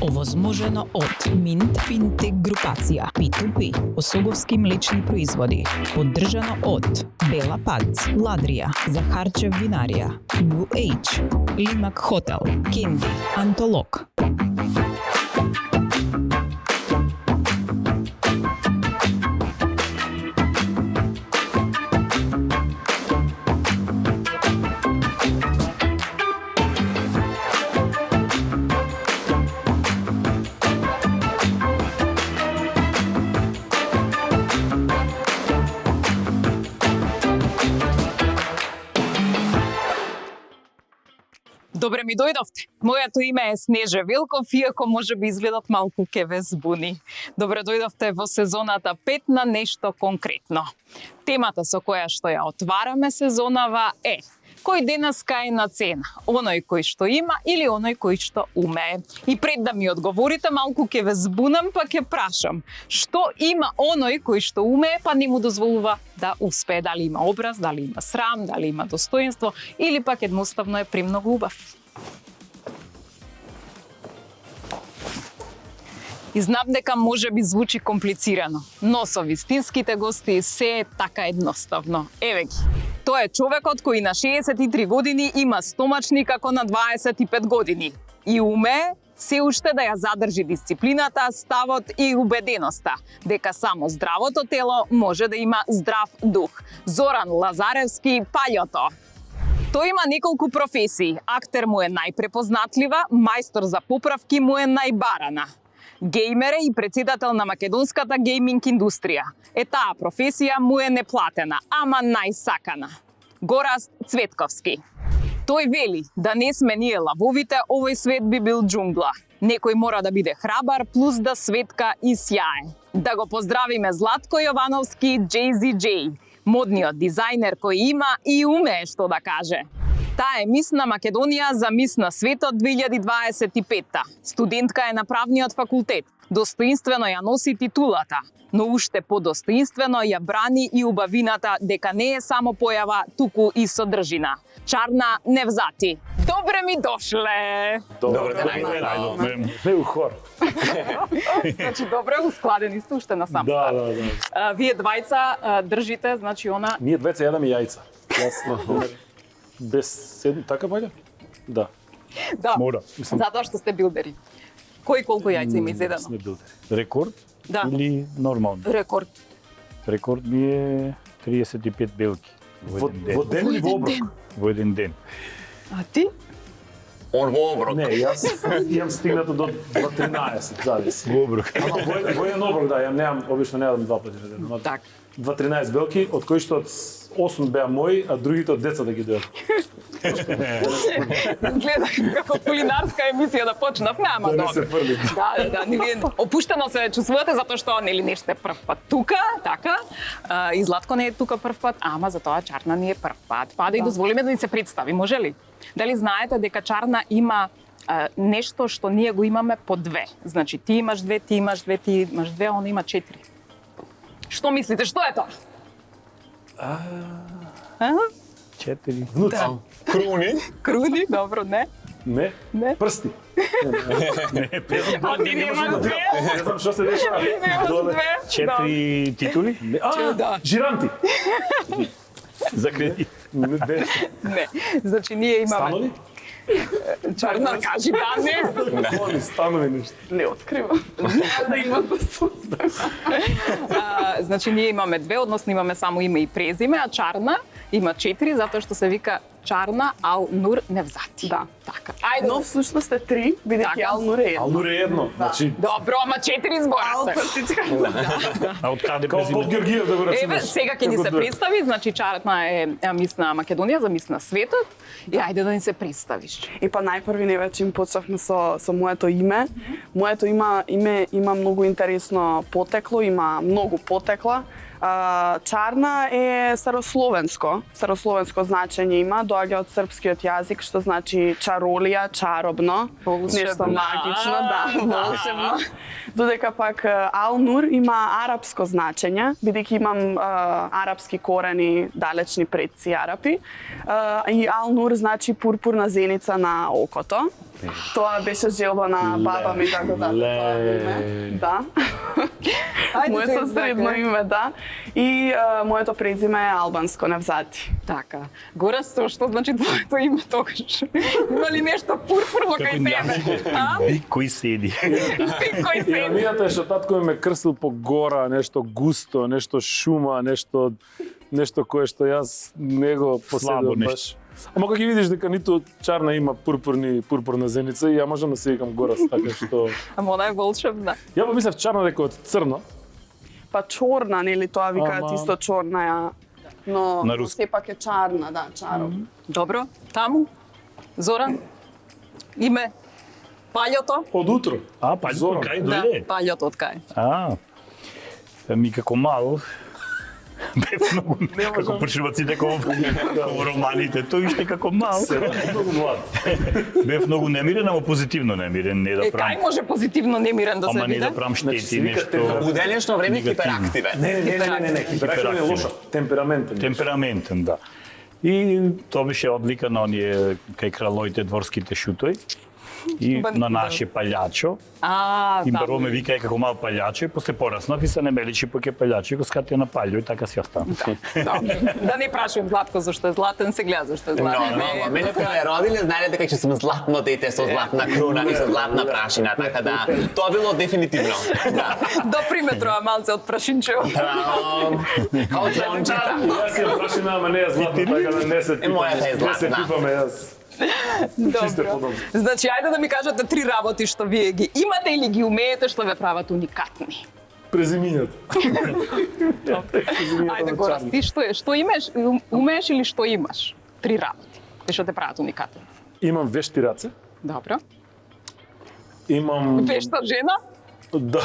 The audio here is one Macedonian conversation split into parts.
Овозможено од Mint Fintech групација P2P, особовски млечни производи. Поддржано од Бела Пац, Ладрија, Захарчев винарија, Blue H, Лимак Хотел, Кенди, Антолог. Добре ми дојдовте. Моето име е Снеже Велков, иако може би изгледат малку ке ве збуни. Добре дојдовте во сезоната 5 на нешто конкретно. Темата со која што ја отвараме сезонава е: кој денеска е на цена? Оној кој што има или оној кој што умее? И пред да ми одговорите, малку ќе ве збунам, па ќе прашам: што има оној кој што умее, па не му дозволува да успее? Дали има образ, дали има срам, дали има достоинство, или пак едноставно е премногу убав? И знам дека може би звучи комплицирано, но со вистинските гости се е така едноставно. Еве ги. Тоа е човекот кој на 63 години има стомачни како на 25 години и умее се уште да ја задржи дисциплината, ставот и убеденоста дека само здравото тело може да има здрав дух. Зоран Лазаревски, Паљото. Тој има неколку професии. Актер му е најпрепознатлива, мајстор за поправки му е најбарана. Геймер е и председател на македонската гейминг индустрија. Таа професија му е неплатена, ама најсакана. Гораст Цветковски. Тој вели да не сме ние лавовите, овој свет би бил џунгла. Некој мора да биде храбар, плюс да светка и сјае. Да го поздравиме Златко Јовановски, JZJ, модниот дизајнер кој има и умее што да каже. Таа е мис на Македонија за мис на светот 2025-та. Студентка е на правниот факултет. Достоинствено ја носи титулата, но уште подостоинствено ја брани и убавината дека не е само појава, туку и содржина. Чарна Невзати. Добре ми дошле! Добре, не у хор. Значи, добре ускладени сте уште на сам старт. Да. Вие двајца држите, значи она... Ние двеца јадеме јајца. Јасно. Без седм, така баѓа? Да. Да, Мора. затоа што сте билдери. Кој колку јајца има изедено? Сме билдери. Рекорд Да. или нормално? Рекорд. Рекорд ми е 35 белки. Во ден или во оброк? Во еден ден. А ти? Он во оброк. Не, јас имам стигнато до 13, зависи. Во оброк. Ама во еден оброк, да, немам, обично не јадам два пати на ден. Так. 2-13 белки, од кои што 8 беа мои, а другите од децата ги дојат. Гледах како кулинарска емисија да почнавме, ама Да не се добро. фрли. Да, нели опуштено се чувствувате затоа што нели не сте прв пат тука, така? И Златко не е тука прв пат, ама затоа Чарна ни е прв пат. Па да и дозволиме да ни се представи, може ли? Дали знаете дека Чарна има нешто што ние го имаме по две? Значи ти имаш две, ти имаш две, ти имаш две, он има 4. Што мислите, што е тоа? 4. Внуци. Круни. Круни, добро, не? Не? Не. Прсти. А ти немаш две? Не знам што се дешава. Немаш две? 4 титули? Да. Жиранти. За кредит. Не. Значи ние имаме... Станови? Чарна, кажи да, не. Коли станови нешто. Не открива. Да има да сустав. Значи ние имаме две, односно имаме само име и презиме, а Чарна има 4, затоа што се вика Чарна Ал-Нур Невзати. Да. Така. Ајде. Но всушност е 3, бидејќи Така. Ал-Нур е едно. Алнур е едно. Значи, Добро, ама 4 збора се. Ал-Партичка. а од каде Као Поп Георгиев да го Еве, рачунаш. сега ќе ни се представи, значи Чарна е мис на Македонија за мис на светот. И ајде да ни се представиш. И па најпрви не вече им почнавме со моето име. Моето име има многу интересно потекло, има многу потекла. Чарна е старословенско значење има, доаѓа од српскиот јазик, што значи чаролија, чаробно, Волшебно. нешто магично, да, волшебно. Додека пак Ал-Нур има арапско значење, бидејќи имам арапски корени, далечни предци арапи. И Ал-Нур значи пурпурна зеница на окото. Тоа беше желба на баба ми, така да. Да. Моето средно име, да. И моето презиме е албанско, Невзати. Така. Гора, што значи твоето име тогаш? Има ли нешто пурпурно кај тебе? Кој седи? Кој се? Иронијата е што татко ми ме крстил по гора, нешто густо, нешто шума, нешто кое што јас не го поседувам баш. Ама кога ги видиш дека ниту Чарна има пурпурна зеница, и ја можам да се викам Горас, така што... Ама она е волшебна. Ја помислев Чарна дека од црно. Па чорна, нели тоа викаат Ама- исто чорна ја. Но На руски. сепак е чарна, да, чаров. Добро, таму. Зоран. Име. Паљото. Од утро. Паѓето Зоран. кај Да, дојде? паљото од кај. Ми како мал, бев многу, како почнуваците, како во романите, тој уште како мал. Многу млад. Бев многу немирен, ама позитивно немирен, не да Кај правам. може позитивно немирен да се Ама не биде? да правам Значи, штети, се вика нешто У денешно време хиперактивен. Не, хиперактивен е лошо. Темпераментен. темпераментен, да. И тоа беше одлика на оние кај кралоите дворските шутои. И на наше палјачо. И баро ме вика како мал палјачо и после пораснав и се не ме личи поќе палјачо и го скатија на паљо и така си остана. Да не прашувам Златко зашто е златен, се гледа зашто е златен. Но, мене кога ме родиле, знаеле дека ќе сум златно дете со златна круна и со златна прашина, така да тоа било дефинитивно. Да. До приметрова малце од прашинчево. Као трончета. Јас си ја прашина, ама не е златна, така да не се пипаме. мојата е Не се златна. пипаме јас. Чисто Добро. подобно. Значи, ајде да ми кажете 3 работи што вие ги имате или ги умеете што ве прават уникатни. Презимињето. Ајде Горас, ти што имаш, умееш или што имаш? 3 работи. Те што те прават уникатен. Имам вешти раце. Добро. Имам... Вешта жена? Да.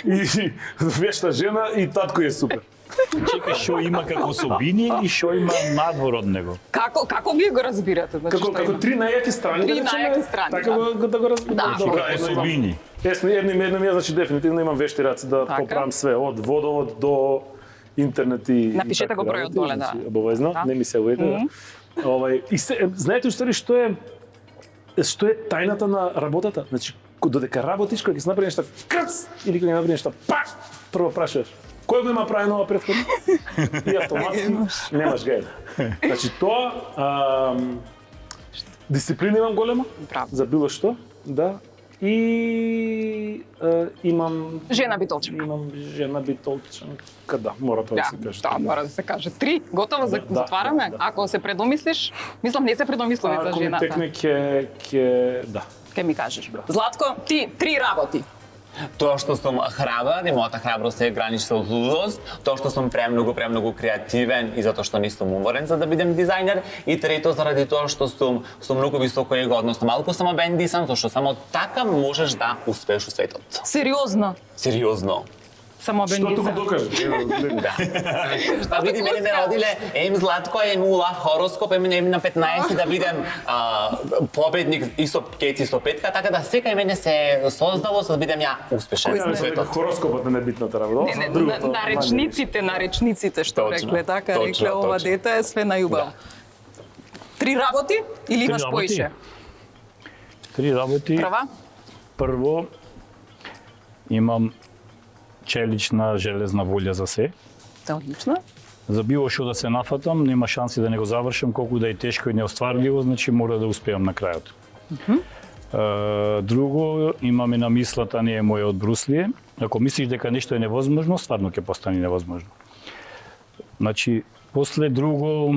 И вешта жена и татко е супер. Чекај, што има како особини и што има надвор од него. Како вие го разбирате? Значи, Како три најаки страни. Три да речеме, најаки страни, Така да го разбирам. Да. Добро, Особини. едно ми е, значи дефинитивно имам вешти раце да Така. поправам све, од водовод до интернет и Напишете и го бројот работи, доле, да. значи, обавезно, Да. не ми се уеде. И знаете устари што е тајната на работата? Значи, додека работиш, кога ќе се направи нешто крц или кога ќе направи нешто пак, прво прашуваш кој го има правено ова претходно? И автоматски немаш гајде. Значи тоа дисциплина имам голема Браво. за било што, да. И имам Жена битолченка. Имам жена битолченка, да, мора тоа да се каже. Да, мора да се каже. 3, готово, Да, затвараме. да. Ако се предомислиш, мислам не се предомислуваме за Ако ми жената. текне ќе да. Ке ми кажеш. Златко, ти 3 работи. Тоа што сум храбар и мојата храброст е граничи со лудост, тоа што сум премногу креативен и затоа што не сум уморен за да бидем дизајнер, и трето заради тоа што сум многу високо его, односно малку самобендисан, зашто само така можеш да успееш у светот. Сериозно. Сериозно. Само Што туку бендица. докажеш? Да. Па види, мене ме родиле ем Златко, ем Улав хороскоп, ем на 15 да бидем победник и со кеци со петка, така да секај мене се создало за да бидем ја успешен Ја во не знам, светот. хороскопот не е битната работа. Не, другото, наречниците што Точно, рекле, така точно, рекле ова точно. дете е све најубаво. 3 работи или имаш работи? поише? 3 работи. Прва? Прво, имам челична железна волја за се. Тоа одлично. За било што да се нафатам, нема шанси да не го завршам, колку да е тешко и неостварливо, значи мора да успеам на крајот. Друго, имаме на мислата, не е моја од Бруслие. Ако мислиш дека нешто е невозможно, стварно ќе постане невозможно. Значи, после друго,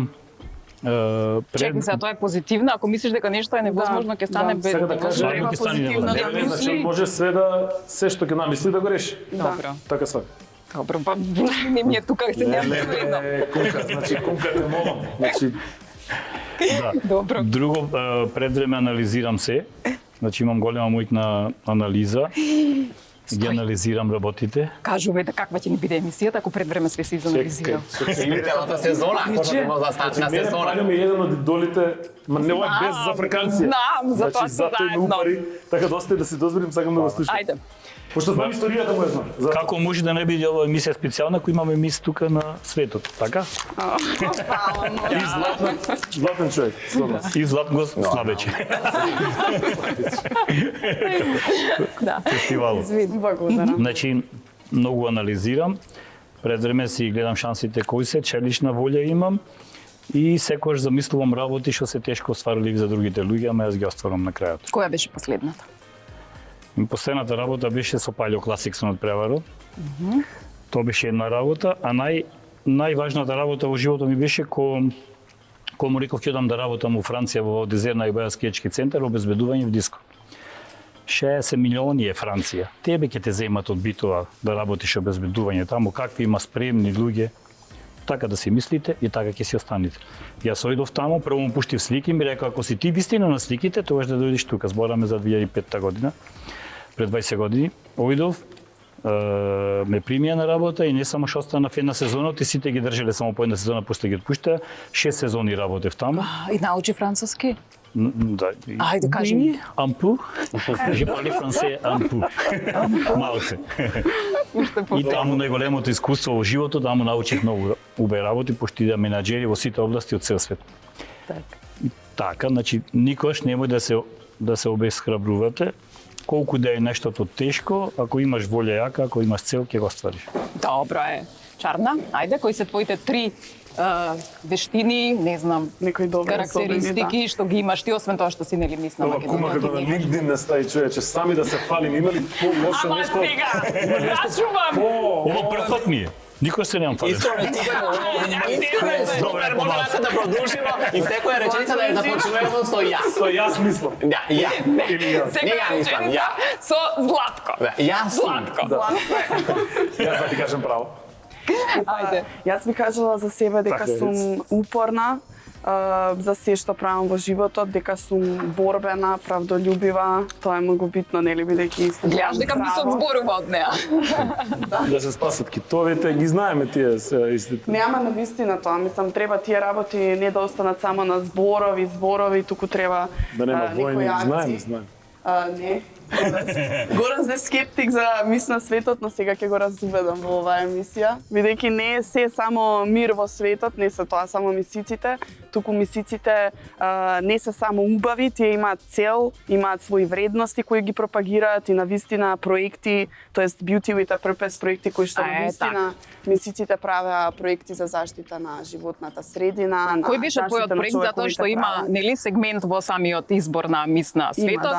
Чекай се, тоа е позитивно. Ако мислиш дека нешто е невозможно, ќе стане без Сега да кажам, Стварно ќе стане позитивно невозможно. да Не, значи мисли. може се што ќе намисли да го реши. Добро. Така свака. Добро, па не ми е тука се не едно. Кумка, значи кумка те молам. Значи Добро. Друго, пред време анализирам се. Значи имам голема моќна анализа. ги анализирам работите. Кажувате каква ќе ни биде емисијата, ако пред време све се изанализира. Или целата сезона, ако ќе може да стартна Мене сезона. паѓа ми еден од идолите, ма не ова е без за африканција. Знам, затоа се затоа ме заедно. упари, така доста да се дозволим, сакам да го слушам. Ајде. Пошто знам историјата му ја знам. За- Како може да не биде ова емисија специјална ако имаме мис тука на светот, така? И златен човек, слободно. И Златко Слабече. Да. Фестивалот. Благодарам. Значи, многу анализирам, пред време си гледам шансите кои се, челична волја имам и секогаш замислувам работи што се тешко остварливи за другите луѓе, ама јас ги остварам на крајот. Која беше последната? Последната работа беше со Палео Класиксон од Преварот. Тоа беше една работа, а најважната работа во животот ми беше кога му реков ќе одам да работам во Франција во Дезерна и Баја скијачки центар обезбедување в диско. 60 милиони е Франција. Тебе ќе те земат од битова да работиш обезбедување таму, какви има спремни луѓе. Така да си мислите и така ќе си останете. Јас оидов таму, прво му пуштив слики, ми рекол ако си ти вистина на сликите, тогаш да дојдеш тука. Збораме за 2005 година, пред 20 години. Оидов, ме примија на работа и не само што остана в една сезона, ти сите ги држеле само по една сезона, после ги отпуштаа. 6 сезони работев таму. И научи француски? Да. Ајде, кажи ми. Ампу. Je parle français ампу. Малце. И таму најголемото искуство во животот, таму научив многу убави работи, пошто идам менаџери во сите области од цел свет. Така, значи никош немој да се обесхрабрувате. Колку да е нештото тешко, ако имаш волја јака, ако имаш цел, ќе го оствариш. Добро е. Чарна, ајде, кои се твоите 3 вештини, не знам, Некои добри карактеристики што ги имаш ти, освен тоа што си нели мис на Ова кума Македонија? како на LinkedIn не стаи човече, сами да се фалим, има ли по-лошо Ама нешто? сега, кажувам! Ова првот ми е. Никој се немам фален. Искрено, супер, може да продолжиме и секоја реченица да ја започнуваме со јас. Со јас мислам. Да, ја. Или јас. Не ја мислам, ја. Со Златко. Да, јас сум. Златко. Јас да ти кажам право. Ајде. Јас би кажала за себе дека Така е. сум упорна, за се што правам во животот, дека сум борбена, правдолюбива, тоа е многу битно, нели, бидејќи Гледаш дека мисот зборува од неа. Да се спасат китовите, ги знаеме тие се истите. Нема на вистина тоа, мислам, треба тие работи не да останат само на зборови, туку треба Да нема некои војни, акции. знаеме. Не. Горан е скептик за мис на светот, но сега ќе го разуведам во оваа емисија. Бидејќи не е се само мир во светот, не се тоа само мисиците, туку мисиците не се само убави, тие имаат цел, имаат своји вредности кои ги пропагираат и на вистина проекти, тоест Beauty with a Purpose проекти кои што на вистина мисиците правеа проекти за заштита на животната средина. Кој беше твојот проект затоа што има нели сегмент во самиот избор на мис на светот?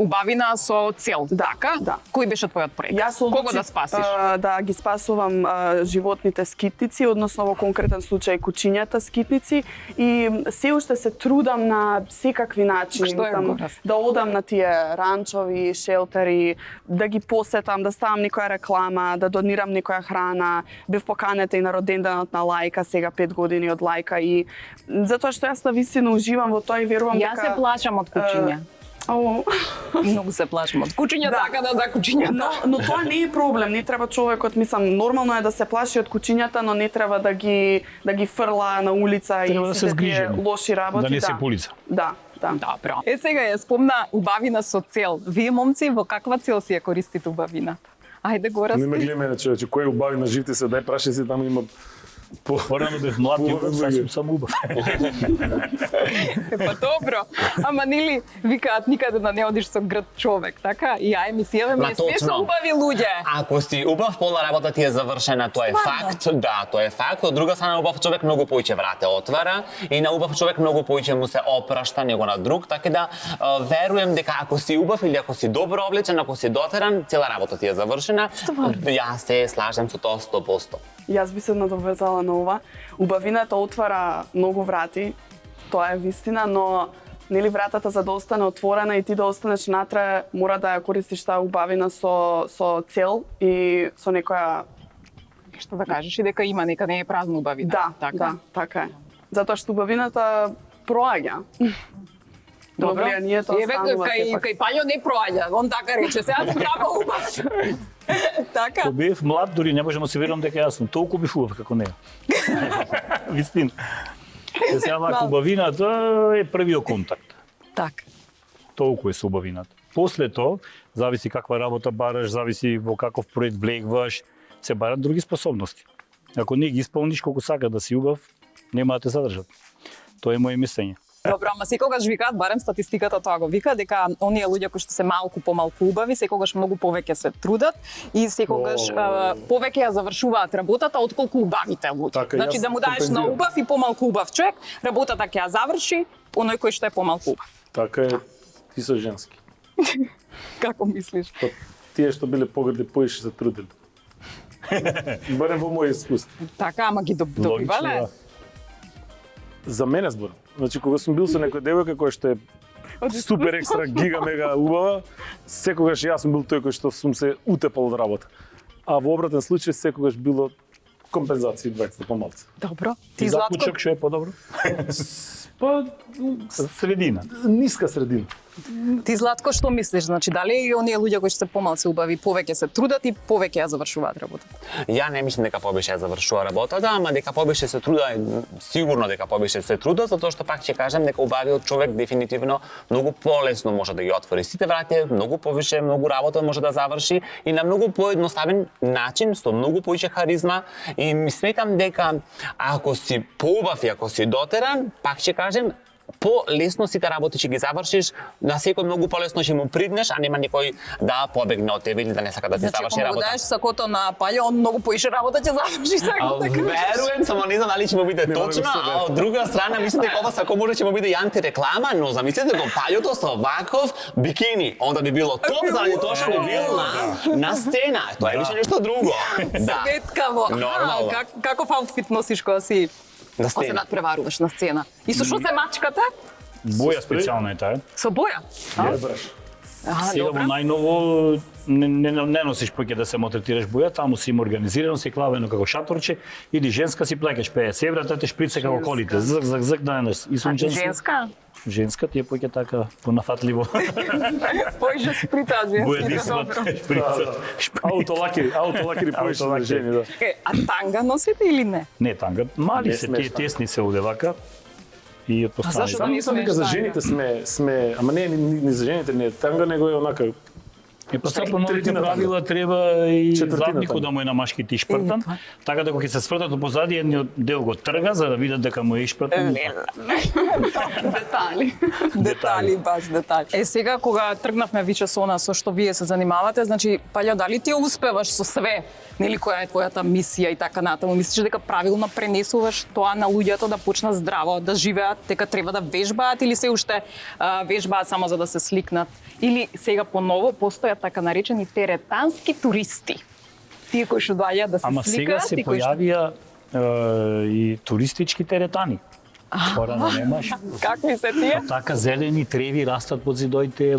Убавина со цел, така? Да. Кој беше твојот проект? Јас Кого да спасиш? Да ги спасувам животните скитници, односно во конкретен случај кучињата скитници и се уште се трудам на секакви начини, Што е Горас? да одам на тие ранчови, шелтери, да ги посетам, да ставам некоја реклама, да донирам некоја храна. Бев поканета и на роденденот на Лајка, сега 5 години од Лајка и затоа што јас навистина уживам во тоа и верувам дека Јас се плашам од кучиња. Многу се плашам од кучиња, така да за кучињата. Но тоа не е проблем, не треба човекот, мислам, нормално е да се плаши од кучињата, но не треба да ги фрла на улица Треба и да се сите тие згрижи, лоши работи. да не се полица. Да, да. Добро. Сега ја спомна убавина со цел. Вие момци во каква цел си ја користите убавината? Ајде го Не ме гледа мене човече, кој убави на живти се, дај праши се, таму има Порано бев млад и сасвим сам убав. Па добро. Ама нели викаат никаде да не одиш со грд човек, така? И ја емисијава ми све се убави луѓе. Ако си убав, пола работа ти е завршена, тоа е факт. Да, тоа е факт. Од друга страна, убав човек многу поиќе врате отвара и на убав човек многу поиќе му се опрашта него на друг, така да верувам дека ако си убав или ако си добро облечен, ако си дотеран, цела работа ти е завршена. Јас се слажам со тоа 100%. Јас би се надовезала на ова. Убавината отвара многу врати, тоа е вистина, но нели вратата за да остане отворена и ти да останеш натре, мора да ја користиш таа убавина со цел и со некоја Што да кажеш и дека има нека не е празна убавина. Да, така е. Затоа што убавината проаѓа. Но влијанието останува сепак. Кај Пајо не проаѓа, он така рече, сега сум така убав. Така. Кога бев млад, дури не можам да се верувам дека јас сум толку бив убав како неа. Вистина. Сега вака убавината е првиот контакт. Така. Толку е со убавината. После тоа, зависи каква работа бараш, зависи во каков проект влегваш, се барат други способности. Ако не ги исполниш колку сака да си убав, нема да те задржат. Тоа е моје мислење. Добро, ама секогаш викаат, барем статистиката тоа го вика, дека оние луѓе кои што се малку помалку убави, секогаш многу повеќе се трудат и секогаш повеќе ја завршуваат работата отколку убавите луѓе. Така, значи јас да му даеш на компензирам. убав и помалку убав човек, работата ќе ја заврши оној кој што е помалку убав. Така е, ти со женски. Како мислиш? Па, тие што биле погрди поише се трудели. Барем во моје искуство. Така, ама ги добивале. За мене зборам. Значи, кога сум бил со некоја девојка која што е супер екстра гига мега убава, секогаш јас сум бил тој кој што сум се утепал од работа. А во обратен случај секогаш било компензации двајцата помалку. Добро. Ти Ти Златко, закучок што е подобро? Па Средина. ниска средина. ти Златко што мислиш? Значи дали и оние луѓе кои што се помалку убави повеќе се трудат и повеќе ја завршуваат работата? Ја не мислам дека побише ја завршува работата, ама дека побише се труда, сигурно дека побише се труда, затоа што пак ќе кажам дека убавиот човек дефинитивно многу полесно може да ги отвори сите врати, многу повише, многу работа може да заврши и на многу поедноставен начин, со многу повеќе харизма и ми сметам дека ако си поубав и ако си дотеран, пак ќе кажем, по-лесно сите работи ќе ги завршиш, на секој многу полесно ќе му приднеш, а нема никој да побегне од тебе или да не сака да ти Значи, заврши ако му работа. даеш сакото на Пајо, он многу поише работа ќе заврши сакото. Верувам, само не знам дали ќе му биде Нема да го точно, себе. а од друга страна мислам дека ова сако може ќе му биде и антиреклама, но замислете го Пајото со ваков бикини, онда би било топ заради тоа што би бил на сцена. Тоа е више нешто друго. Да. Светкаво. Нормално. Каков аутфит носиш кога си На кога се сцена. надпреваруваш на сцена? И со што се мачкате? Боја специјална е таа. Со боја? Сега во најново не носиш поќе да се мотретираш боја, таму си им организирано, си клавено како шаторче, или женска си плакаш 50 евра, таа те шприце како колите, зк, зк, зк, да еднаш. И сонченски. Женска? Женска ти е поќе така понафатливо. Поише сприта Боја женски. дисват, Добро. шприца. Аутолакери поише за жени, да. А танга носите или не? Не танга, мали Не се, смеш тие тесни се оде вака. И зашто постави. да не Мислам дека за жените сме, ама не ни за жените не е танга, него е онака И па сега по новите Третина правила треба и Четвртина задникот танга. да му е на машките ишпртан, така дека кога ќе се свртат позади, едниот дел го трга за да видат дека му е ишпртан. Детали. Детали, баш детали. Сега кога тргнавме виче со она со што вие се занимавате, значи Пајо, дали ти успеваш со све? Нели која е твојата мисија и така натаму? Мислиш дека правилно пренесуваш тоа на луѓето да почнат здраво да живеат, дека треба да вежбаат или се уште вежбаат само за да се сликнат? Или сега поново постојат така наречени теретански туристи? Тие кои што доаѓаат да се Ама сега сликаат се и кои што... појавија и туристички теретани. Порано немаш. Какви се тие? Така зелени треви растат под зидоите,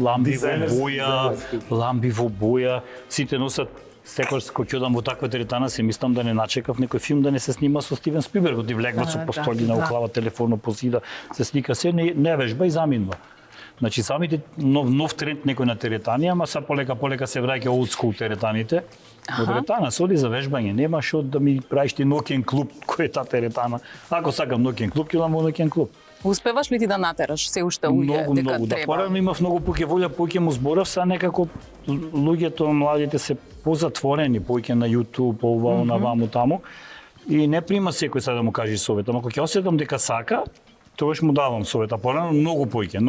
ламби во боја, сите носат. Секој кога ќе одам во таква теретана, се мислам да не начекав некој филм да не се снима со Стивен Спилберг, да влегват со постоли на оклава телефоно по зида, се слика се, не вежба и заминува. Значи самите нов тренд некој на теретани, ама са полека се враќа old school теретаните. Во теретана се оди за вежбање, нема што да ми правиш ти ноќен клуб, кој е таа теретана. Ако сакам ноќен клуб, ќе одам во ноќен клуб. Успеваш ли ти да натераш се уште луѓе дека Многу, да. треба? Порано имав многу поќе волја, поќе му зборав, са некако луѓето, младите се позатворени, поќе на YouTube, ова, на ваму таму. И не прима секој сега да му каже совет, ама кога ќе осетам дека сака, тогаш му давам совет, а порано многу поќе.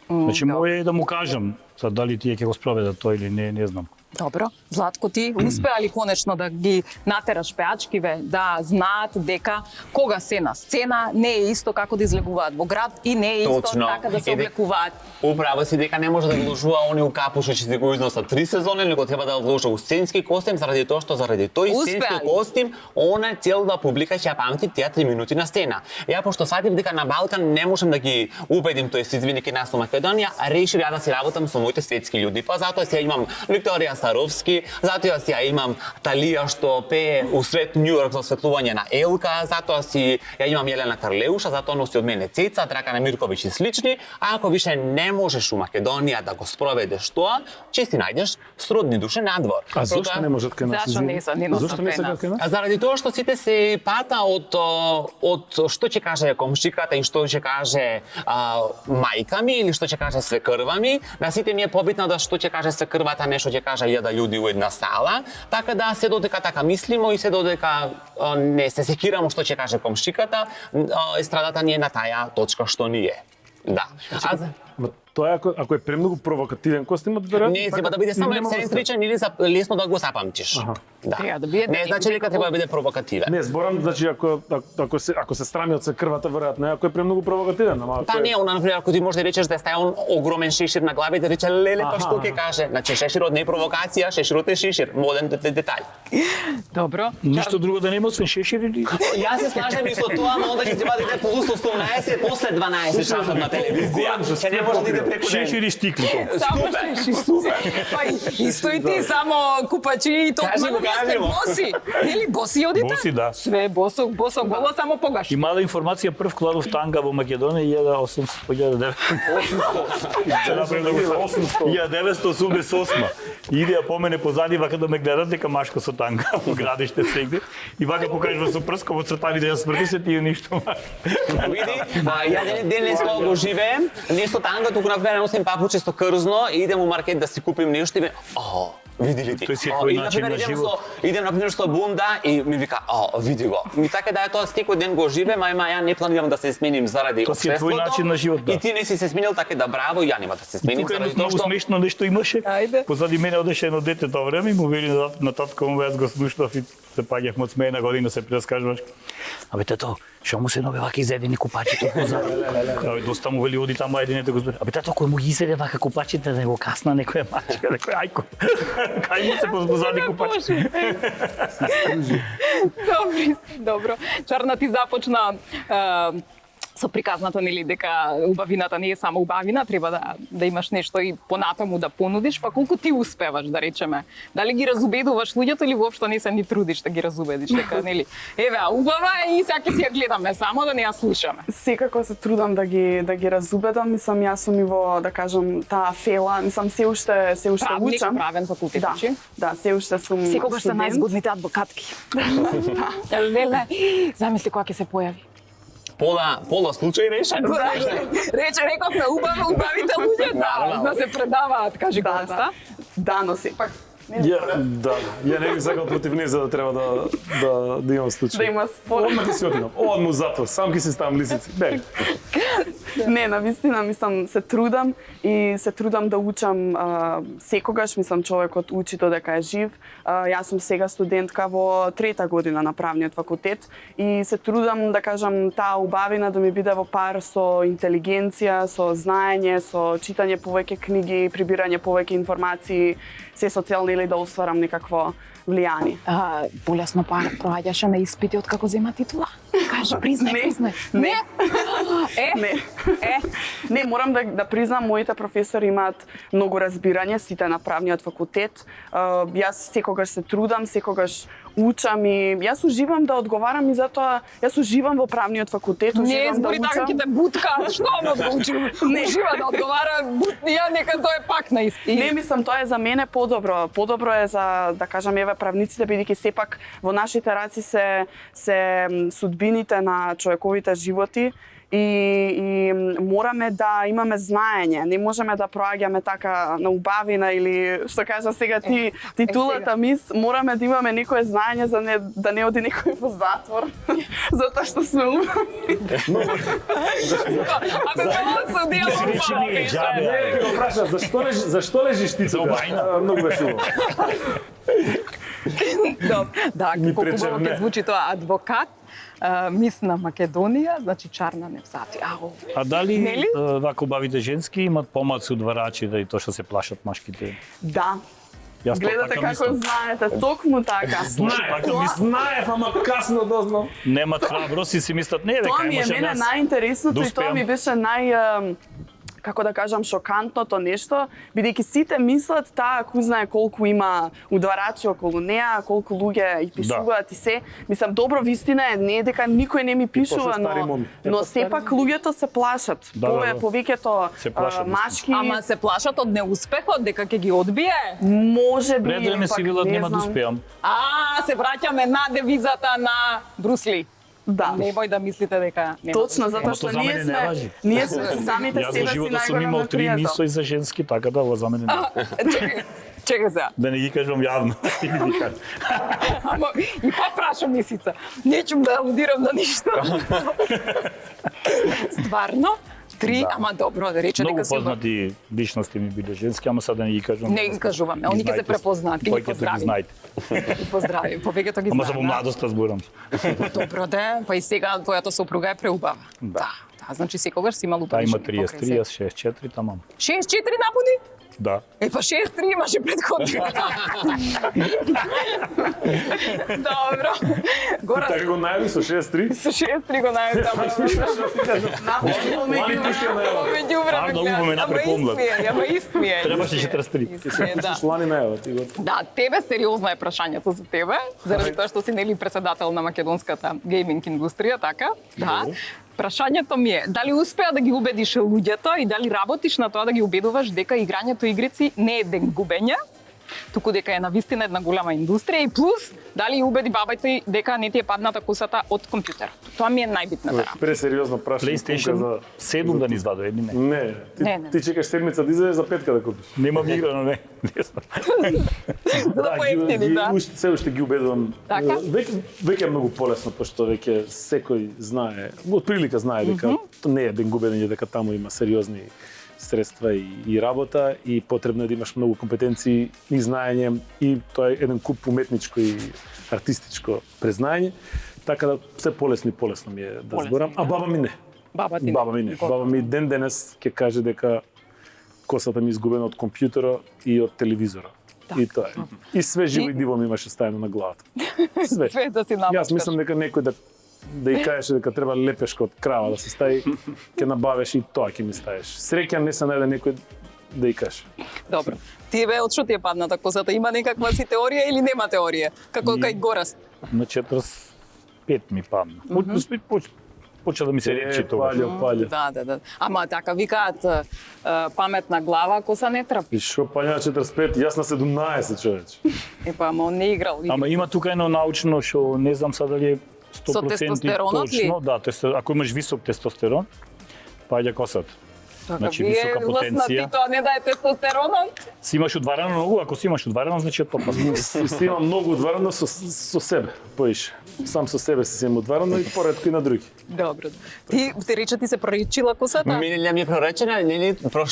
Значи мој е да му кажам, са дали тие ќе го спроведат тој или не знам. Добро. Златко, ти успеа ли конечно да ги натераш пеачкиве да знаат дека кога се на сцена не е исто како да излегуваат во град и не е исто Точно. така да се И дека- облекуваат? Управа си дека не може да вложува они у капуш што ќе го износат 3 сезони, него треба да вложи у сценски костим заради тоа што заради тој Успеа сценски ли? костим она целта публика ќе ја памти тие 3 минути на сцена. Ја пошто сфатив дека на Балкан не можам да ги убедим, тоест извини ке нас во Македонија, решив ја да си работам со моите светски људи. Па затоа си ја имам Викторија Саровски, затоа си ја имам Талија што пее усред Њујорк за осветлување на Елка, затоа си ја имам Јелена Карлеуша, затоа носи од мене Цеца, Драгана Мирковиќ и слични. А ако више не можеш у Македонија да го спроведеш тоа, ќе си најдеш сродни душе надвор. А зошто не можат кај нас? Зашто не са ни Зошто не се кај нас? Заради тоа што сите се пата од што ќе каже комшиката и што ќе каже мајка ми или што ќе каже свекрва ми, на сите ми е побитно да што ќе каже свекрвата, не што ќе каже илјада луѓе у една сала, така да се додека така мислимо и се додека не се секирамо што ќе каже комшиката, естрадата ни е на таја точка што ни е. Да. Тоа ако е премногу провокативен костимот, веројатно Не, треба да биде само ексцентричен или лесно да го запамтиш. Да. Треба да биде Не значи дека треба да биде провокативен. Не, зборам, значи ако се срами од свекрвата, веројатно ако е премногу провокативен, ама Па не, она например ако ти може да речеш да е стајал огромен шешир на глава и да рече леле па што ќе каже. Значи шеширот не е провокација, шеширот е шешир, моден детаљ. Добро. Ништо друго да нема освен шешир или? Јас се слажам и со тоа, ама onda ќе треба да иде по 18 после 12 часот на телевизија. Ќе не може да иде преку Шешир и стикли. Само супер. Па исто и ти само купачи и тоа. Кажи го, кажи го. Боси. Или боси одите? Боси, да. Све босо голо само погаш. И мала информација, прв кладов танга во Македонија 1988. Иде ја помене позади вака да ме гледат дека машко со танга во градиште сегде и вака покажува со прско во цртани да ја смрти се тие ништо. Види, ја денес го живеем, нешто танга туку на време носим папуче со крзно и идем у маркет да си купим нешто и види. Тој си е твој начин на живот. Идем например со бунда и ми вика, види го. Ми така да е тоа секој ден го живеем, ама ја не планирам да се сменим заради Тоа си е твој начин општеството. на живот, да. И ти не си се сменил, така да браво, ја нема да се сменим Тука заради едно тоа многу што смешно нешто имаше. Ајде. Позади мене одеше едно дете тоа време и му вели на татко му, јас го слушнав и се паѓавме од смеја на година се прераскажуваш. Абе тато, што му се нови вака изедени купачите позади? Абе доста му вели оди таму ајде не да го збере. Абе тато кој му ги изеде вака купачите да го касна некоја мачка, некој ајко. Кај му се позади купачите. Добро. Чарна ти започна со приказната нели дека убавината не е само убавина, треба да имаш нешто и понатаму да понудиш, па колку ти успеваш да речеме? Дали ги разубедуваш луѓето или воопшто не се ни трудиш да ги разубедиш дека нели еве убава и сега ќе си ја гледаме само да не ја слушаме. Секако се трудам да ги Да. разубедам, јас сум и во да кажам таа фела, се уште учам. Правен факултет учи. Да, се уште сум Секогаш се студент. најзгодните адвокатки. Леле, замисли кога ќе се појави. Пола случај решен. Рековме убавите луѓе да се предаваат, кажи Да, Коста. да, но сепак Ја не би сакал против неј за да треба да имам случај. да има спор. Одма ќе си отидам. Одма затвор, сам ќе си ставам лисици. Бег. Не, навистина, мислам, се трудам и се трудам да учам секогаш, мислам, човекот учи додека е жив. Јас сум сега студентка во 3-та година на правниот факултет и се трудам да кажам таа убавина да ми биде во пар со интелигенција, со знаење, со читање повеќе книги, прибирање повеќе информации, се со цел или да остварам некакво влијание. Полесно проаѓаше на испити од како зема титула? Кажи, признај. Не. Не. Не, морам да признам, моите професори имаат многу разбирање, сите на правниот факултет. Јас секогаш се трудам, секогаш учам и јас уживам да одговарам и затоа јас уживам во правниот факултет, Не, уживам да збори учам. таките бутка, што му да учи? Не жива да одговара, бутнија, нека тоа е пак на испит. Не, мислам, тоа е за мене подобро. Подобро е за, да кажам, еве правниците, бидејќи сепак во нашите раци се судбините на човековите животи и мораме да имаме знаење. Не можеме да проаѓаме така на убавина или што кажа сега ти титулата мис, мораме да имаме некое знаење за да не оди некој во затвор затоа што сме убави. Абе, тоа се дел Не, ќе го праша, зашто лежиш ти тука? Многу беше убаво. Да, Ми колку пречерне. убаво ќе звучи тоа адвокат, мис на Македонија, значи Чарна Невзати. А дали Нели? вака убавите женски имат помаци од варачите и тоа што се плашат машките? Да. Јас тоа Гледате така како мислам. знаете, токму така. Знаев, ама касно дознав. Немат храброст и си мислат не дека Тоа ми е може мене нас. најинтересното да и тоа успеам. ми беше како да кажам, шокантното нешто, бидејќи сите мислат таа кој знае колку има удварачи околу неа, колку луѓе и пишуваат и се. Мислам, добро вистина е, не е дека никој не ми пишува, но сепак луѓето се плашат. Повеќето машки... Ама се плашат од неуспехот, дека ќе ги одбие? Може би, пред време си велат нема да успеам. Се враќаме на девизата на Брусли. Да. Немој да мислите дека нема. Точно, затоа што ние сме самите себе си најголем сум имал 3 мисои за женски, така да во за мене не. Чекај сега. Да не ги кажам јавно. Ама и па прашам мисица. Нечум да алудирам на ништо. Стварно? 3, ама добро, да рече дека си... Многу познати личности ми биле женски, ама сега да не ги кажувам. Не ги кажуваме, они ќе се препознаат, ќе ги поздравим. Ги поздравим, повеќето ги знаат. Ама за во младоста зборам. Добро да, па и сега твојата сопруга е преубава. Да, значи секогаш си имал убави. Има 33, 64 тамам. 64 напуни? Да. Па 6-3 имаше предходно. Добро. Гора. Така го најави со 6-3? Со 6-3 го најави таму. Меѓу време гледам. Ама ист ми е. Требаше 43. Лани најава. Да, тебе сериозно е прашањето за тебе, заради тоа што си нели председател на македонската гейминг индустрија, така? Да. Прашањето ми е, дали успеа да ги убедиш луѓето и дали работиш на тоа да ги убедуваш дека играњето игрици не е ден губење, туку дека е навистина една голема индустрија и плюс, дали убеди бабајте дека не ти е падната косата од компјутерот. Тоа ми е најбитната работа. Пресериозно прашање. PlayStation 7 да ни изваду, едни не. Не, ти чекаш седмица да излезе за петка да купиш. Немам играно, не. Да поевтини, да. Се уште ги убедувам. Веќе е многу полесно, пошто веќе секој знае, од прилика знае дека не е ден губење, дека таму има сериозни средства и работа и потребно е да имаш многу компетенции и знаење и тоа е еден куп уметничко и артистичко признање, така да се полесно ми е да зборам, а баба ми не. Баба ми не. Баба ми ден денес ќе каже дека косата ми изгубена од компјутерот и од телевизорот. И тоа е. И све живо и диво ми имаше ставено на главата. Све да си намачкаш. Јас мислам дека некој да и кажеше дека треба лепешка од крава да се стави, ќе набавеш и тоа ќе ми ставиш. Среќа не се најде некој да и каже. Добро. Тебе од што ти е падната косата? Има некаква си теорија или нема теорија? Како кај Гораст? На 45 ми падна. Почна да ми се речи тоа. Паља. Да. Ама така викаат паметна глава коса не трапи. И шо паѓа на 45, јас на 17 човече. Епа, ама он не играл. Ама има тука едно научно што не знам сега дали е 100% со тестостеронот ли? Точно, да, ако имаш висок тестостерон, паѓа косата. Значи висока потенција. Тоа не да е тестостеронот? Си имаш одварено многу, ако си имаш одварено, значи е топа. Си имам многу одварено со себе, поише. Сам со себе си имам одварено и поредко и на други. Добро. Ти рече ти се проречила косата? Мене ми е проречена,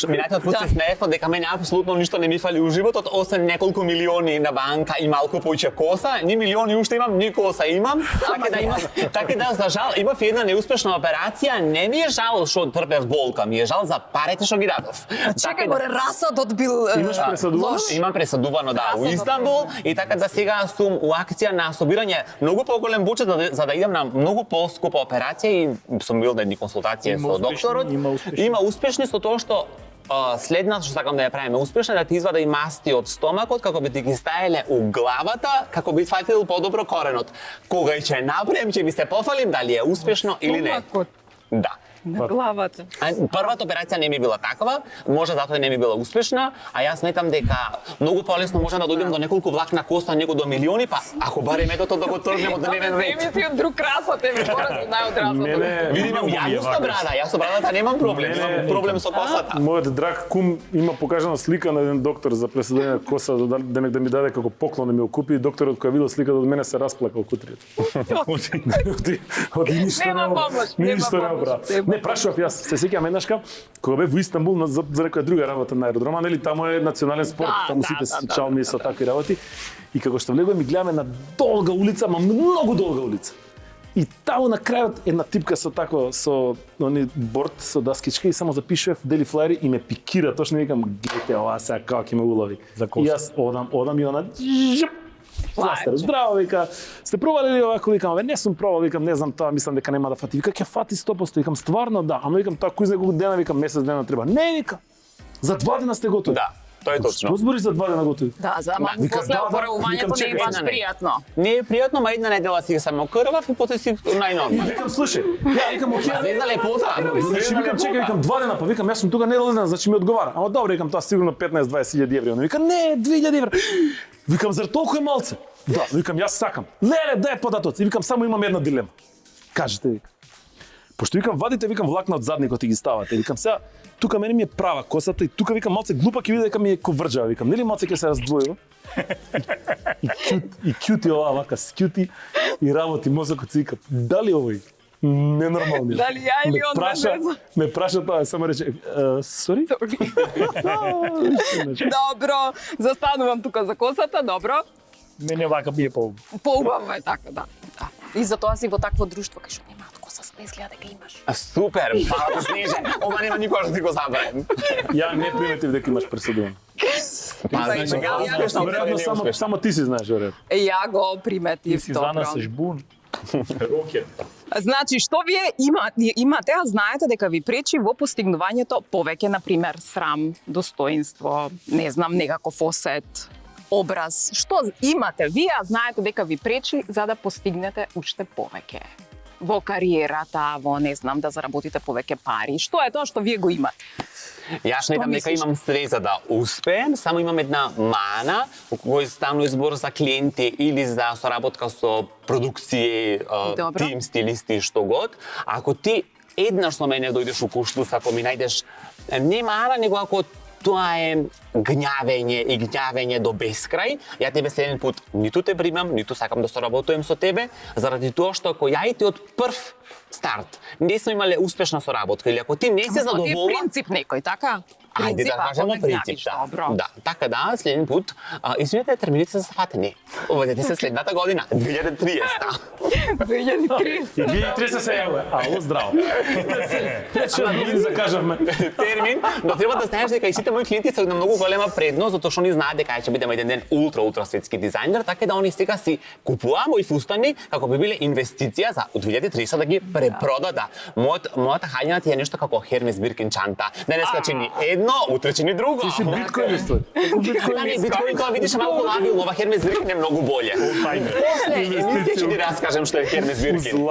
минатиот пат се смеев дека мене апсолутно ништо не ми фали у животот, освен неколку милиони на банка и малку поиќе коса. Ни милиони уште имам, ни коса имам. Така да за жал имав една неуспешна операција, не ми е жал што трпев болка, ми е жал за парите што ги дадов. Чекај, горе расадот бил Имаш пресадувано? Имам пресадувано, да, у Истанбул и така да сега сум у акција на собирање многу поголем буџет за да идам на многу поскупа операција и сум бил на едни консултации со докторот. Има успешни со тоа што следната што сакам да ја правиме успешна да ти извада и масти од стомакот како би ти ги стаеле у главата, како би фатил подобро коренот. Кога ќе направим, ќе ви се пофалим дали е успешно или не. Да. На главата. Првата операција не ми била таква, може затоа не ми била успешна, а јас сметам дека многу полесно може да дојдем до неколку влакна коста, него до милиони, па ако барем методот да го тргнем од дневен ред. Не ми си од друг красот, ми мора да знае од расот. Види, имам јагуста брада, јас со брадата немам проблем, имам проблем со косата. Мојот драг кум има покажана слика на еден доктор за пресадување на коса, да ми даде како поклон да ми окупи, докторот кој видел сликата од мене се расплака од кутријата. Оди ништо не обра. Не прашував јас, се сеќавам еднашка, кога бев во Истанбул за некоја друга работа на аеродрома, нели таму е национален спорт, таму сите се чалми со такви работи. И како што влегувам и гледаме на долга улица, ама многу долга улица. И таму на крајот една типка со тако со они борд со даскичка и само запишував дели флаери и ме пикира, точно викам гледате ова сега како ќе ме улови. И јас одам и она Фластер, здраво, вика, сте пробали ли овако, викам, не сум пробал, викам, не знам тоа, мислам дека нема да фати. Вика, ќе фати 100%, викам, стварно да, ама викам, тоа кој знае колку дена, викам, месец дена треба. Не, вика, за 2 дена сте готови. Да, тоа е точно. Што збориш за 2 дена готови? Да, ама после опоравувањето не е баш пријатно. Не е пријатно, ма една недела си само крвав и после си најнормално. Викам, слушај, ја викам, окей, Не за лепота. значи викам, чекај, викам 2 дена, па викам, јас сум тука недела дена, значи ми одговара. Ама добро, викам, тоа сигурно 15-20 илјади евра. Вика, не, 2000 евра. Викам, зар толку е малце? Да, викам, јас сакам. Леле, дај податоци. И викам, само имам една дилема. Кажете, вика. Пошто викам, вадите, викам, влакна од задникот и ги ставате. Викам, сега, тука мене ми е права косата и тука викам малце глупа ќе види дека ми е коврџава. Викам, нели малце ќе се раздвојува? И кјути ова вака, скјути и работи мозокот си вика, дали овој ненормални. Дали ја или он ме праша тоа, само рече, сори? Добро, застанувам тука за косата, добро. Мене вака би е Поубаво е така, да. И затоа си во такво друштво кај што нема од коса, се изгледа дека имаш. Супер, фала Снеже. Ова нема никош да ти го забравам. Ја не приметив дека имаш пресудуван. Веројатно само ти си знаеш, веројатно. Ја го приметив, Си за нас добро. жбун. Роке. Значи, што вие имате, а знаете дека ви пречи во постигнувањето повеќе, например, срам, достоинство, не знам, некаков осет, образ. Што имате вие, а знаете дека ви пречи за да постигнете уште повеќе? Во кариерата, во, не знам, да заработите повеќе пари. Што е тоа што вие го имате? Јас не дека мислиш? имам све за да успеем, само имам една мана, кој станува избор за клиенти или за соработка со продукции, Добро. тим, стилисти, што год. Ако ти еднаш со мене дојдеш у куштус, ако ми најдеш не мана, него ако тоа е гњавење до бескрај, ја тебе следен пат ниту те примам, ниту сакам да соработувам со тебе, заради тоа што ако ја и ти од прв старт не сме имале успешна соработка или ако ти не се Тоа е задоволна, принцип некој, така? ајде да кажеме принцип, да. Добро. Да, така да, следен пат, извинете, термините се фатени. Овдете се следната година, 2030. 2030. И 2030 се јавува. Ало, здраво. Пред 6 години закажавме. Термин, но треба да знаеш дека и сите мои клиенти се на многу голема предност, затоа што они знаат дека ќе бидеме еден ден ултра светски дизајнер, така да они сега си купуваат мои фустани како би биле инвестиција за 2030 да ги препродада. Мојата хаљина ти е нешто како Хермес Биркин чанта. Денеска чини едно, утре чини друго. Ти си биткоин истој. Биткоин тоа видиш малку лабилно, ова Хермес Биркин е многу боле. После емисија ќе ти раскажем што е Хермес Биркин.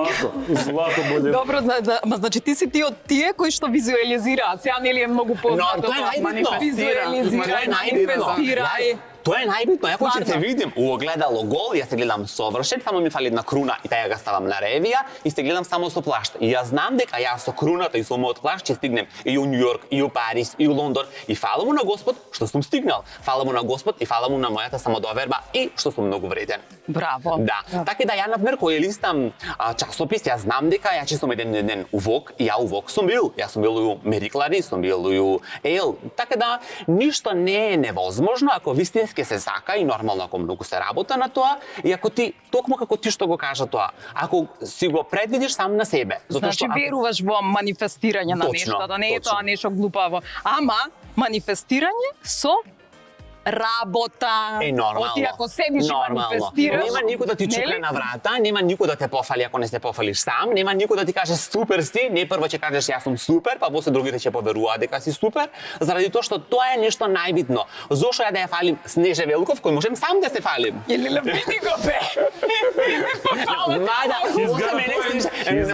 Злато боле. Добро, ма значи ти си ти од тие кои што визуализираат. Сега нели е многу познато. тоа е најбитно. Визуализирај, манифестирај. Тоа е најбитно. Ја кога ќе се видим у огледало гол, јас се гледам совршен, само ми фали една круна и таја ја ставам на ревија и се гледам само со плашт. И ја знам дека ја со круната и со мојот плашт ќе стигнем и у Њујорк, и у Париз, и у Лондон. И фала му на Господ што сум стигнал. Фала му на Господ и фала му на мојата самодоверба и што сум многу вреден. Браво. Да. Така да ја например кој листам часопис, ја знам дека ја че сум еден ден у Vogue, ја у Vogue сум бил. Јас сум бил у Marie Claire, сум бил у Elle. Така да ништо не е невозможно ако вистински се сака и нормално ако многу се работа на тоа и ако ти токму како ти што го кажа тоа, ако си го предвидиш сам на себе. Значи веруваш во манифестирање на нешто, да не е тоа нешто глупаво. Ама манифестирање со работа. Нормално. Оти ако седиш и манифестираш. Нема никој да ти чукне на врата, нема никој да те пофали ако не се пофалиш сам, нема никој да ти каже супер си, не прво ќе кажеш јас сум супер, па после другите ќе поверуваат дека си супер, заради тоа што тоа е нешто најбитно. Зошто ја да ја фалим Снеже Велков, кој можем сам да се фалим? Или лепини го бе.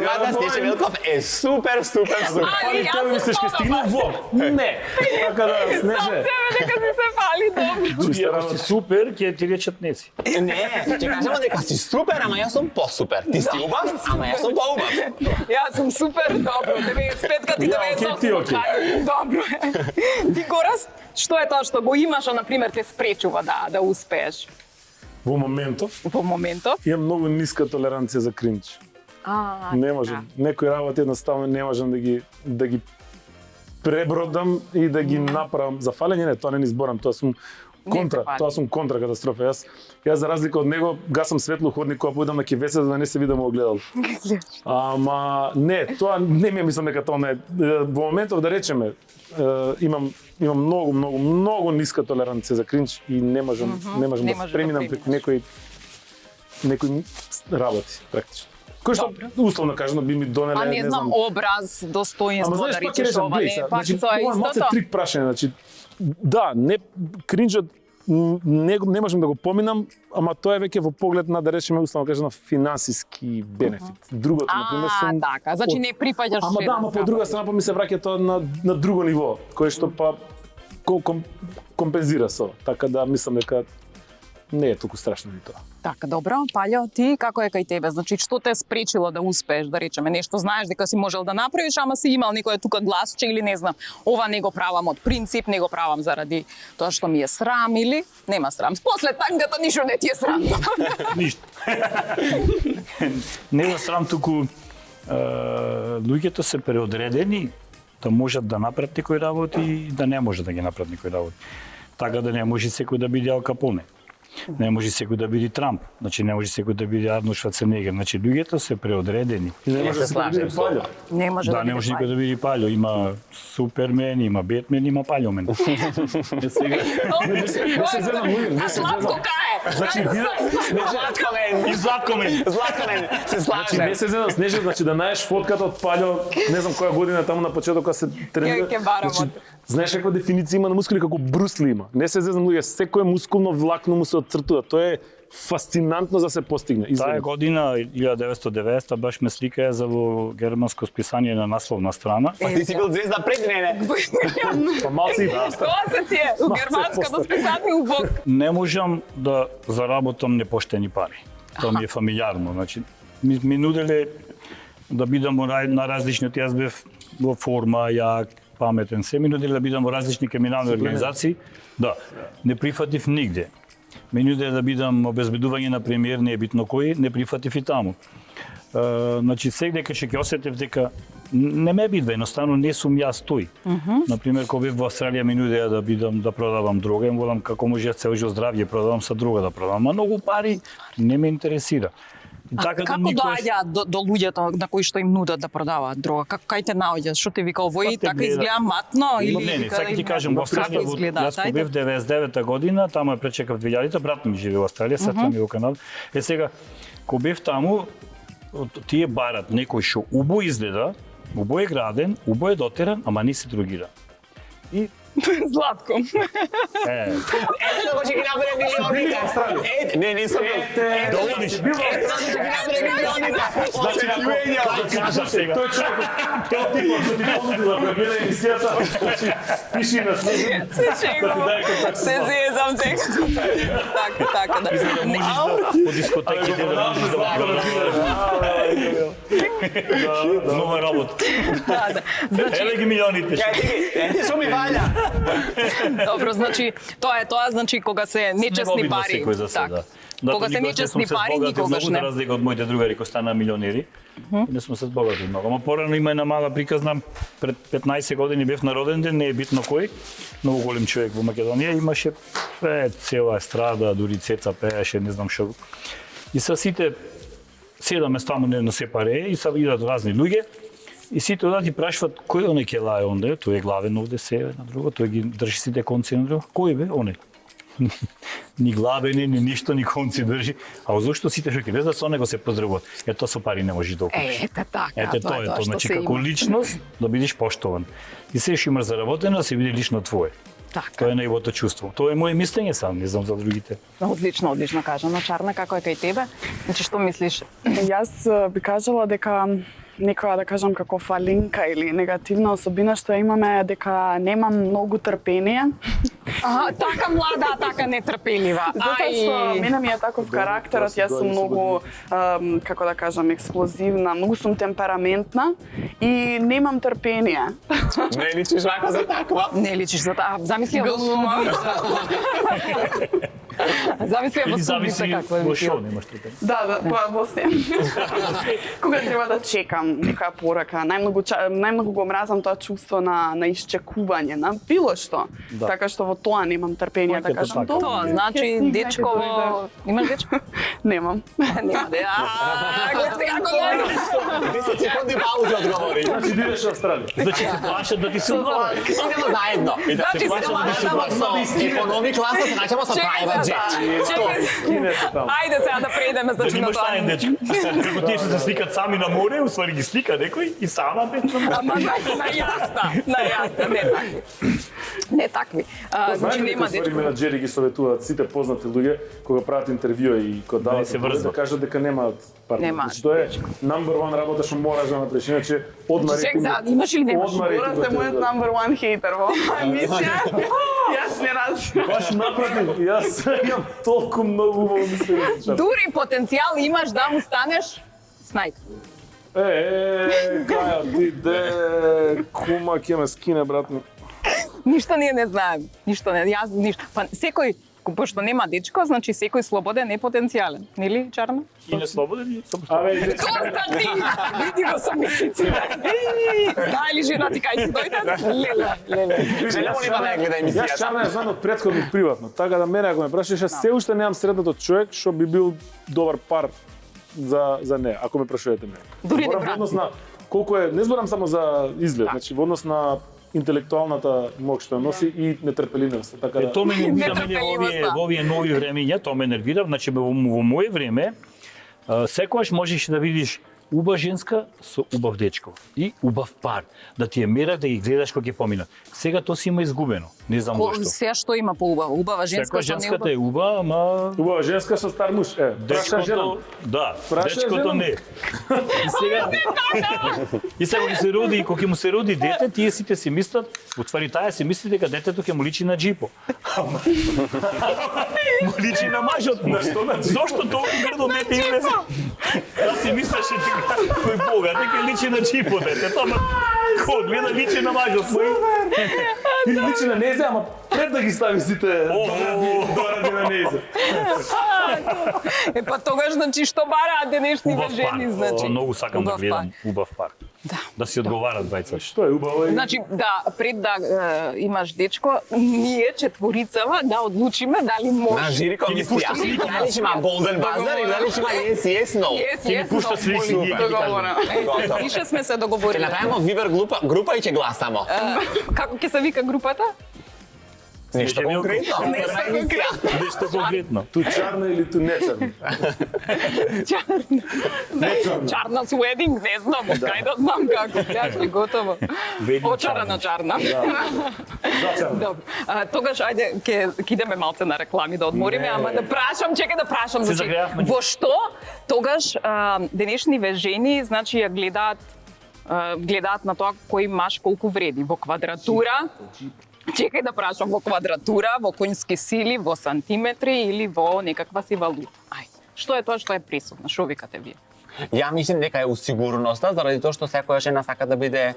Мада Снеже Велков е супер. Фали тоа мислиш ке стигнал во? Не. Така да, Снеже. Себе дека си се фали добро. Други, ако си супер, ќе ти речат не си. Не, ќе кажеме дека си супер, ама јас сум посупер. Ти си убав, ама јас сум поубав. Јас сум супер, добро, 95 ти 98. Добро. Ти Горас, што е тоа што го имаш, а на пример те спречува да успееш? Во моментов Во моментов? имам многу ниска толеранција за кринч. Не можам. Некои работи едноставно не можам да ги пребродам и да ги направам. За фалење не, тоа не ни зборам, тоа сум контра катастрофа. Јас за разлика од него гасам светло ходник кога појдам на кевеца да не се видам во огледало. Ама не, тоа не ми мислам дека тоа не е. Во моментов да речеме имам многу ниска толеранција за кринч и не можам да преминам преку некои некои работи практично. Кој што условно кажано би ми донеле, А не знам, образ, достоинство, Ама знаеш, да пак ќе речеш речам, ова, глеј, не, сега, пак значи, тоа е ова е малце истото. трик прашање, значи, да, не, кринџот не можам да го поминам, ама тоа е веќе во поглед на, да речеме, условно кажано, финансиски бенефит. Другото, например, сум... така, значи не прифаќаш Ама да, ама по друга страна па ми се враќа тоа на друго ниво, кое што па компензира со, така да мислам дека не е толку страшно ни тоа. Така, добро. Паљо, ти како е кај тебе? Значи, што те спречило да успееш, да речеме, нешто знаеш дека си можел да направиш, ама си имал некој тука гласче или не знам, ова не го правам од принцип, не го правам заради тоа што ми е срам или нема срам. После тангата ништо не ти е срам. Ништо. Не е срам, туку луѓето се преодредени да можат да направат некои работи и да не можат да ги направат некои работи. Така да не може секој да биде Ал Капоне. Не може секој да биде Трамп, значи не може секој да биде Арнолд Шварценегер, значи луѓето се преодредени. Не може да се биде Паљо. Не може Да, не може никој да биде Паљо, има Супермен, има Бетмен, има Паљомен. Не се зезам, луѓе, не се Сладко зезам. кај е! Значи, И Златкомен. Златкомен, се Значи, слажем. не се зезам, Снеже, значи да наеш фотката од Паљо, не знам која година таму на почеток кога се тренира. Ќе барам од- знаеш каква дефиниција има на мускули како Брусли има. Не се зезам, луѓе, секое мускулно влакно му се отцртува. Тоа е фасцинантно за да се постигне. Таа Извини. година 1990 баш ме сликаја за во германско списание на насловна страна. Па ти си бил звезда пред мене. Па малци и да. Тоа се ти е, у германското списание у Бог. Не можам да заработам непоштени пари. Тоа ми е фамилиарно, значи ми нуделе да бидам на различни, јас бев во форма, јак, паметен, се ми нуделе да бидам во различни криминални организации. Да, не прифатив нигде. Ми нуделе да бидам обезбедување на премиер, не е битно кој, не прифатив и таму. Значи секаде ќе осетев дека не ме бидва, едноставно не сум јас тој. Например, кога бев во Австралија ми нудеа да бидам да продавам дрога, им волам како може цел живот здравје продавам со друга да продавам, а многу пари не ме интересира. Така како доаѓаат до луѓето на кои што им нудат да продаваат дрога? Кај те наоѓаат? Што ти вика овој така изгледа матно или не, сега ти кажам во Австралија, јас кога бев 99-та година, таму е пречекав 2000-та, брат ми живее во Австралија, сестра ми во Канада. Сега кога бев таму, тие барат некој што убо изгледа, убо е граден, убо е дотеран, ама не се другира. И Златко. Ето како ќе ги набере милионите. Не сум бил. да одиш. Ето како ќе ги набере милионите. Значи, Кажа сега. тој човек, тој типот што ти понудила да гледа емисијата, значи, пиши на Снеже, да ти даде контакт. Се зезам сега. Така, да. Да можеш по дискотеките да можеш да нова работа. Еве ги милионите. Ети сум и валја. Добро, значи тоа е тоа, значи кога се нечесни пари. Секој за Така. Да, Кога се нечесни пари никогаш не. не. За разлика од моите другари кои стана милионери, не сме се збогати многу. Ама порано има една мала приказна, пред 15 години бев на роден ден, не е битно кој, многу голем човек во Македонија, имаше цела естрада, дури Цеца пееше, не знам што. И са сите седаме таму на се паре и са идат разни луѓе. И сите одат и прашуваат кој оне ќе лае онде, тој е главен овде се на друго, тој ги држи сите конци на друго. Кој бе оне? Ни главен е, ни ништо, ни конци држи. А зошто сите што ќе лезат со него се поздравуваат? Ето со пари не можеш да окупиш. Ете така, Ете тоа е тоа, значи како личност да бидеш поштован. И се што имаш заработено, се биде лично твое. Така. Тоа е највото чувство. Тоа е моje мислење сам, не знам за другите. Одлично, одлично кажано. Чарна, како е кај тебе? Значи, што мислиш? Јас би кажала дека некоја, да кажам, како фалинка или негативна особина што имаме, дека немам многу трпение. Така млада, така нетрпелива. Затоа што мене ми е таков карактерот, јас сум многу, како да кажам, експлозивна, многу сум темпераментна и немам трпение. Не личиш вака за таква. Не личиш за таа. Замисли во судбица. Замисли во судбица како е. Во шо немаш трпение? Да, во се. Кога треба да чекам некоја порака, најмногу го мразам тоа чувство на исчекување, на било што. Така што во тоа немам трпение да кажам. Тоа значи дечково, имаш дечко? Немам. Нема де. Гледате како не. 10 секунди пауза одговори. Значи, бидеш во Австралија. Значи се плашат да ти се одговори. Идемо заедно. Значи се Економи класа се наќамо со private Кинете таму. Ајде сега да преидеме Да значи на имаш тајен тоа. дечко. Како тие што се сликат сами на море, уствари ги слика некој и сама бе на море. Ама на јаста, не такви. Значи Знаете ли нема кои ствари дечко. менаџери ги советуваат сите познати луѓе кога прават интервјуа и кога дават се интервјуа, врзват. да кажат дека немаат партнер. Немаат Значи тоа е number one работа што мораш да направиш, иначе одма Чек, рейтингот. имаш или немаш? Одма Мора рейтингот сте ќе мојот дојде. number one хейтер во емисија. Јас не разбирам. Баш напротив, јас имам толку многу убаво мислење. Дури потенцијал имаш да му станеш снајк. Каја, ти де, кума ќе ме скине, брат ми. Ништо ние не знаеме. Ништо не, јас ништо. Па секој пошто нема дечко, значи секој слободен е потенцијален, нели, Чарна? И не слободен и само што. Абе, Доста ти! Види го со месеците. Знае ли жена ти кај си дојдат? Леле. Желемо ли да не гледа Јас емисијата? Чарна ја знам од претходно приватно, така да мене ако ме прашаш, јас се уште немам средното човек што би бил добар пар за неа, ако ме прашувате мене. Дури не Зборам во брат. однос на колку е, не зборам само за изглед, значи во однос на интелектуалната мок што ја носи и нетрпеливоста, така да. Тоа ме нервира мене Нетрпеливоста. во овие нови времиња, тоа ме нервира, значи во моје време секогаш можеш да видиш убава женска со убав дечко и убав пар, да ти е мера да ги гледаш кога ќе поминат. Сега тоа си има изгубено, не знам зошто. Сега што има поубаво? Убава женска Секоја со не женската е убава? убава, ама Убава женска со стар муж, праша жена. дечкото, да, Праша дечкото жена. не. И сега и сега кога се роди, кога ќе му се роди дете, тие сите си мислат, утвари таа си мисли дека детето ќе му личи на джипо. Му личи на мажот. На што на джипо? Зошто толку грдо дете излезе? Да си мислеше дека кој бога, дека личи на джипо детето, ама код гледа личи на мажот свој. Или личи на незе, ама пред да ги стави сите доради на незе. Па тогаш значи што бараат денешните Убав пар. жени, значи. Многу сакам да Убав гледам пар. убав пар. Да си одговарат двајца. Што е убаво? Значи, да, пред да имаш дечко, ние четворицава да одлучиме дали На може. жири комисија. Дали ќе има Golden Buzzer или дали ќе има Yes, Yes, No? Ќе ни пушта слики, ние ќе ги Договорено. Готово. Више сме се Ќе договориле. направиме Viber група и ќе гласамо. Како ќе се вика групата? Нешто Нешто конкретно. Нешто конкретно. Ту чарна или ту не чарна? Чарна с wedding, не знам, кај да знам како. Пляче, готово. Wedding Очарана чарна. За чарна. Добро. Тогаш, ајде, ќе идеме малце на реклами да одмориме, ама да прашам, чекај да прашам. Се Значи, загреавме. во што тогаш денешниве жени, значи, ја гледаат на тоа кој маш колку вреди. Во квадратура, чекај да прашам, во квадратура, во конјски сили, во сантиметри или во некаква си валута. Ајде, што е тоа што е пресудно? Што викате вие? Ја мислам дека е усигурноста, заради тоа што секоја жена сака да биде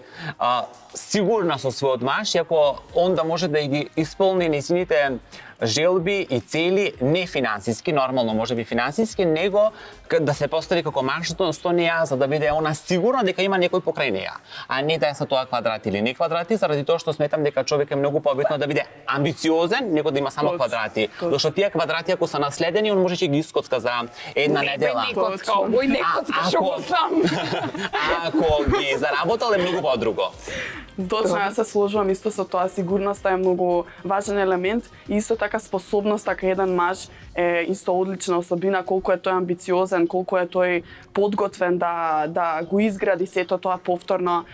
сигурна со својот маж, и ако он да може да ги исполни несините желби и цели, не финансиски, нормално може би финансиски, него да се постави како мажот со неја, за да биде она сигурна дека има некој покрај неја, а не да е со тоа квадрати или не квадрати, заради тоа што сметам дека човек е многу побитно да биде амбициозен, него да има само квадрати. Зашто тие квадрати ако се наследени, он може ќе ги искоцка за една недела. Не коцка, овој не коцка, што го знам. Ако ги заработал е многу подруго. Точно, јас се сложувам исто со тоа. Сигурноста е многу важен елемент и исто така способноста кај еден маж е исто одлична особина, колку е тој амбициозен, колку е тој подготвен да го изгради сето тоа повторно,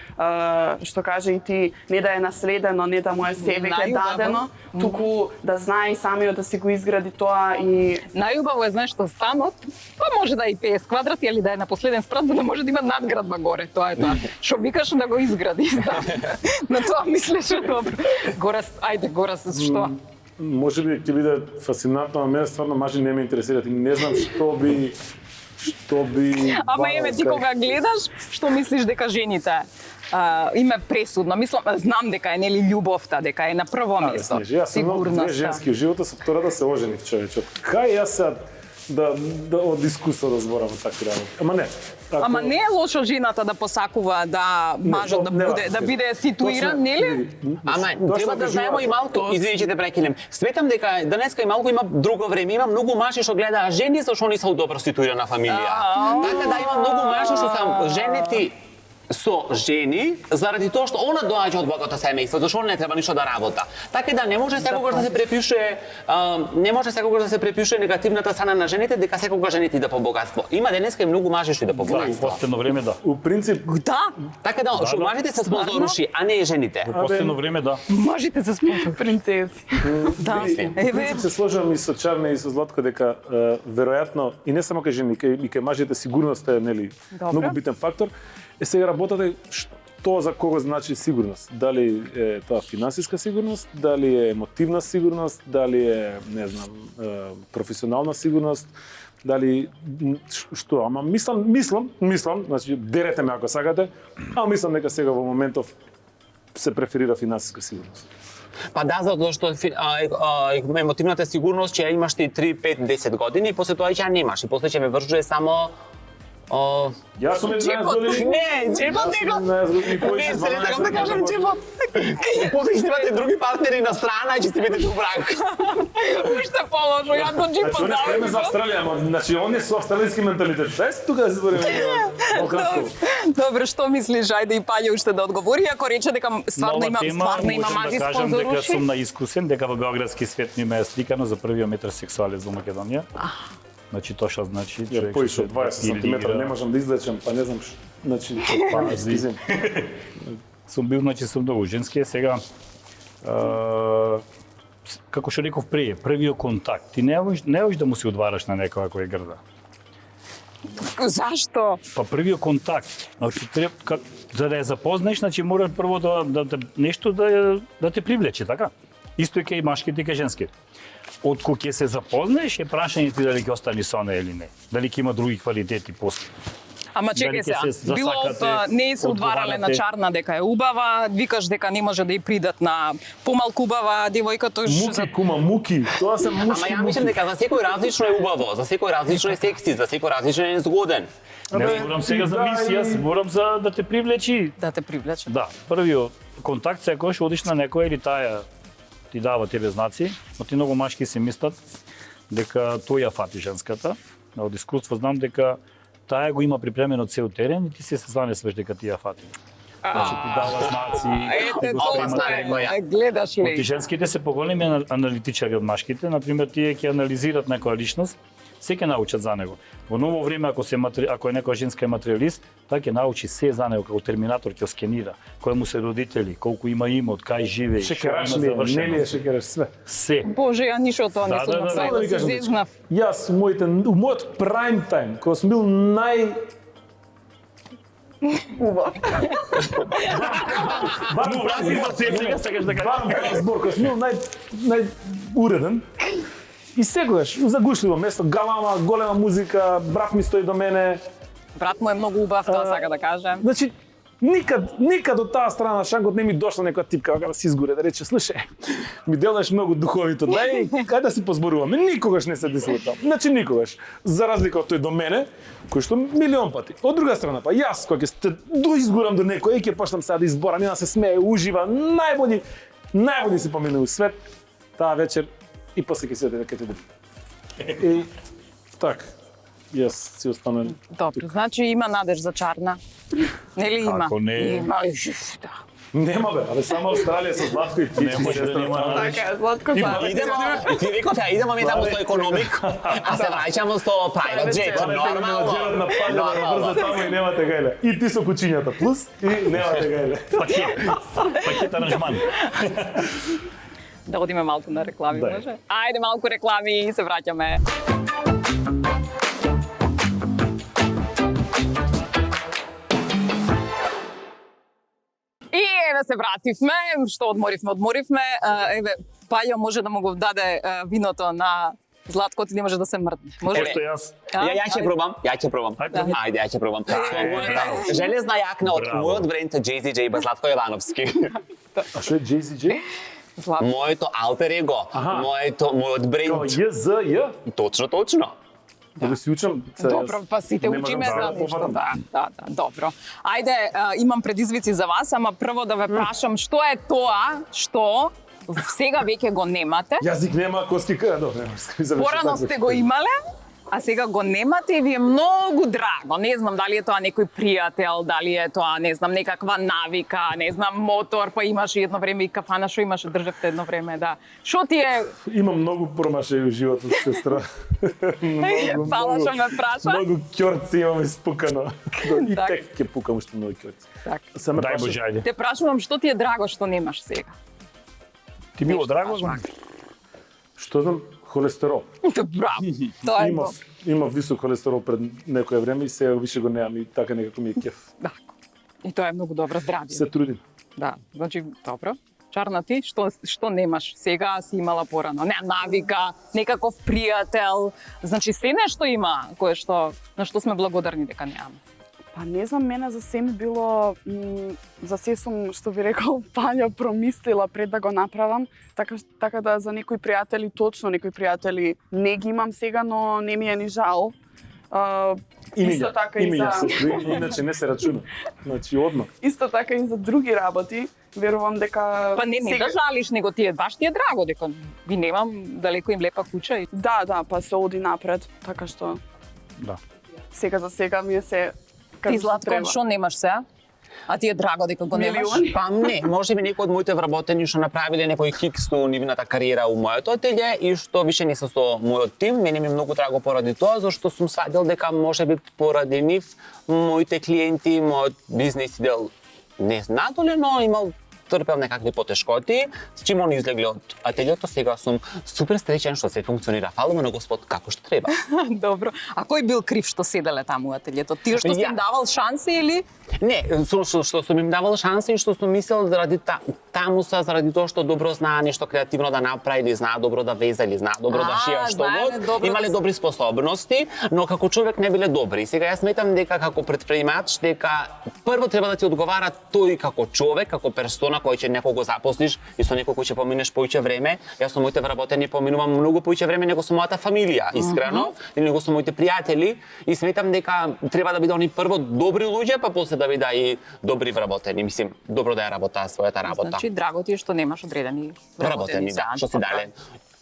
што каже и ти, не да е наследено, не да му е себе е дадено, туку да знае и самиот да си го изгради тоа и Најубаво е, знаеш, што станот, па може да е и 50 квадрати, или да е на последен спрат, за да може да има надградба горе, тоа е тоа. Што викаш да го изгради, на тоа мислеше добро. Горас, ајде, Горас, што? Може би ќе биде фасцинантно, а мене стварно мажи не ме интересираат и не знам што би Ама еве ти кога гледаш, што мислиш дека жените им е пресудно? Мислам, знам дека е нели љубовта, дека е на прво место. Јас сум многу две женски во животот, со втората се оженив човечот. Кај јас сега да од искуство да зборам такви работи. Ама не. Ама не е лошо жената да посакува да мажот да биде ситуиран, нели? Ама треба да знаеме и малку, извини че те прекинем. Сметам дека денеска и малку има друго време, има многу мажи што гледаат жени зашто они се у добро ситуирана фамилија. Така да има многу мажи што се женети со жени заради тоа што она доаѓа од богато семејство, зашто не треба ништо да работа. Така да не може секогаш да се препише негативната страна на жените дека секогаш жените иде по богатство. Има денеска и многу мажи што иде по Во богатство. последно време да. У принцип, Да, Така да, што мажите се спонзоруши, а не жените. Во последно време да. можете се спомнете. Принцеси. Да. у принцип се сложувам и со Чарна и со Златко дека веројатно и не само кај жени, и кај мажите сигурноста е нели многу битен фактор. Сега работата што за кого значи сигурност? Дали е тоа финансиска сигурност, дали е емотивна сигурност, дали е, не знам, професионална сигурност, дали што, ама мислам, значи дерете ме ако сакате, а мислам дека сега во моментов се преферира финансиска сигурност. Па да, затоа што емотивната сигурност ќе ја имаш ти 3, 5, 10 години и после тоа ќе ја немаш и после ќе ме вржува само Јас сум 11 години. Не, джепот него. Не, се не така да кажам джепот. После ќе имате други партнери на страна и ќе си бидете у брак. Уште положо, ја до Значи, джипот он е спремен за Австралија, ама значи он е со австралијски менталитет. Дај тука да се збориме балканско. Добро, што мислиш? Ајде и Паѓа уште да одговори, ако рече дека стварно има мажи да кажам дека спонзоруши. сум наискусен, дека во Белградски свет ми ме е сликано за првиот метросексуалец во Македонија. Значи тоа што значи човек Поише од 20 сантиметра не можам да излечам, па не знам што. Значи, Пази. Сум бил, значи сум многу женски, сега како што реков прее, првиот контакт. Ти не можеш да му се одвараш на некоја кој е грда. Зашто? Па првиот контакт, значи треба за да ја запознаеш, значи мора прво да нешто да те привлече, така? Исто е кај машките и кај женските. Од кога ќе се запознаеш е прашање ти дали ќе остане со неа или не. Дали ќе има други квалитети после. Ама чекај Дали ќе сега, се било засакате, не се удварале на одговарате. Чарна дека е убава, викаш дека не може да ја придат на помалку убава девојка, тој муки, кума, муки. Тоа се Ама мушки ја мислам муки. дека за секој различно е убаво, за секој различно е секси, за секој различно е згоден. Не зборам сега за мисија, зборам за да те привлечи. да те привлече. Да, првиот контакт секогаш одиш на некој или таа ти дава тебе знаци, но ти многу машки се мислат дека тој ја фати женската. Од искуство знам дека таа го има припремено цел терен и ти се занесваш дека ти ја фати. Значи ти дава знаци, Ете, ти го тоа спрема знае, гледаш Ти ли? женските се поголеми аналитичари од машките, например тие ќе анализират некоја личност, се ќе научат за него. Во ново време ако е некоја женска е материалист, таа ќе научи се за него, како терминатор ќе скенира, кои му се родители, колку има имот, кај живее, Шекераш ли, не ли е шекераш све. се. Боже, ја ништо од тоа не Да, сум да, да, направила, да ви се кажам, зезнав. Јас у мојот прайм тајм, кога сум бил збор, кога сум бил најуреден, и секогаш, у загушливо место, галама, голема музика, брат ми стои до мене. Брат му е многу убав, тоа сака да кажем. Значи, никад од таа страна на шангот не ми дошла некоја типка да се изгоре, да рече, слушај, ми делаш многу духовито, дај, кај да се позборуваме. Никогаш не се десило тоа. Значи, никогаш. За разлика од тој до мене, кој што милион пати. Од друга страна, па јас, кога ќе изгорам до некој, ќе почнам сега да изборам, и да се смее, ужива, најбољи се помине у свет, таа вечер, и после ќе се дека ќе те добри. И так, јас си останувам. Добро, значи има надеж за Чарна. Нели има? Како не? Има, да. Нема бе, абе само Австралија со Златко и ти. Не може да нема надеж. Така, Златко са. Ти викав, идемо ми таму со економик, а се враќамо со private jet, нормално. Джерот на палја брзо таму и немате гајле. И ти со кучињата плюс и немате гајле. Пакет аранжман. Да одиме малку на реклами, Дај. може? Ајде малку реклами и се враќаме. И еве се вративме, што одморивме. Еве, Пајо може да му го даде виното на Златко, ти не може да се мрдне. Може? Ето јас. Ја ќе пробам. Ајде, ја ќе пробам. Железна јакна од Браво. мојот бренд JZJ Златко Јовановски. А што е JZJ? Златко. Моето алтер его, Аха. мојот Као бренд. JZJ? Точно. Да се учам. Добро, па сите не учиме можам за да нешто. повторам. Да, добро. Ајде, имам предизвици за вас, ама прво да ве прашам што е тоа што сега веќе го немате. Јазик нема, коски добро, нема. Порано сте го имале, А сега го немате и ви е многу драго. Не знам дали е тоа некој пријател, дали е тоа, не знам, некаква навика, не знам, мотор, па имаш едно време и кафана, што имаше, државте едно време, да. Што ти е? Имам многу промашаи во животот, сестра. Фала што ме праша. Многу ќорци имам испукано. И Так. тек ќе пукам уште многу ќорци. Так. Само Дај Боже, ајде. Те прашувам што ти е драго што немаш сега. Ти било Нешто драго? баш Зон? вака. Што знам, холестерол. Браво. Тоа е Имав, имав висок холестерол пред некое време и сега више го немам и така некако ми е кеф. Да. И тоа е многу добро здравје. Се трудим. Да, значи добро. Чарна ти, што немаш сега, а си имала порано? Не навика, некаков пријател, значи се нешто има кое што на што сме благодарни дека немаме. Па не знам, мене за се ми било, за се сум, што би рекол, Пања, промислила пред да го направам, така да за некои пријатели, точно некои пријатели не ги имам сега, но не ми е ни жал. Исто така и за... Иначе не се рачуна. Значи, одма. Исто така и за други работи, верувам дека... Па не да жалиш, него ти е баш ти е драго дека ви немам далеко им лепа куќа. Да, па се оди напред, така што... Да. Сега за сега ми е се... Ти, Златко, што немаш сега? А ти е драго дека го немаш? Милиони. Па не, може би некој од моите вработени што направиле некој хик со нивната кариера у моето ателје и што више не се со мојот тим, мене ми е многу драго поради тоа, зашто сум свадил дека може би поради нив моите клиенти, мојот бизнес дел не надолено имал трпел некакви потешкоти, с чим они излегле од ателјето, сега сум супер среќен што се функционира. Фала му на Господ како што треба. Добро. А кој бил крив што седеле таму у ателјето? Ти што си им давал шанси или? Не, што сум им давал шанси и што сум мислел заради таму са, заради тоа што добро знаа нешто креативно да направи, или знаа добро да веза, или знаа добро да шија, што god, имале добри способности, но како човек не биле добри. Сега јас сметам дека како претпредпримач, дека прво треба да ти одговара тој како човек, како персона кој ќе некого запослиш и со некој кој ќе поминеш поиќе време. Јас со моите вработени поминувам многу поиќе време него со мојата фамилија, искрено, или него со моите пријатели и сметам дека треба да биде они прво добри луѓе, па после да биде и добри вработени. Мислим, добро да ја работаа својата работа. Значи драго ти е што немаш одредени Вработени, да, што се дале.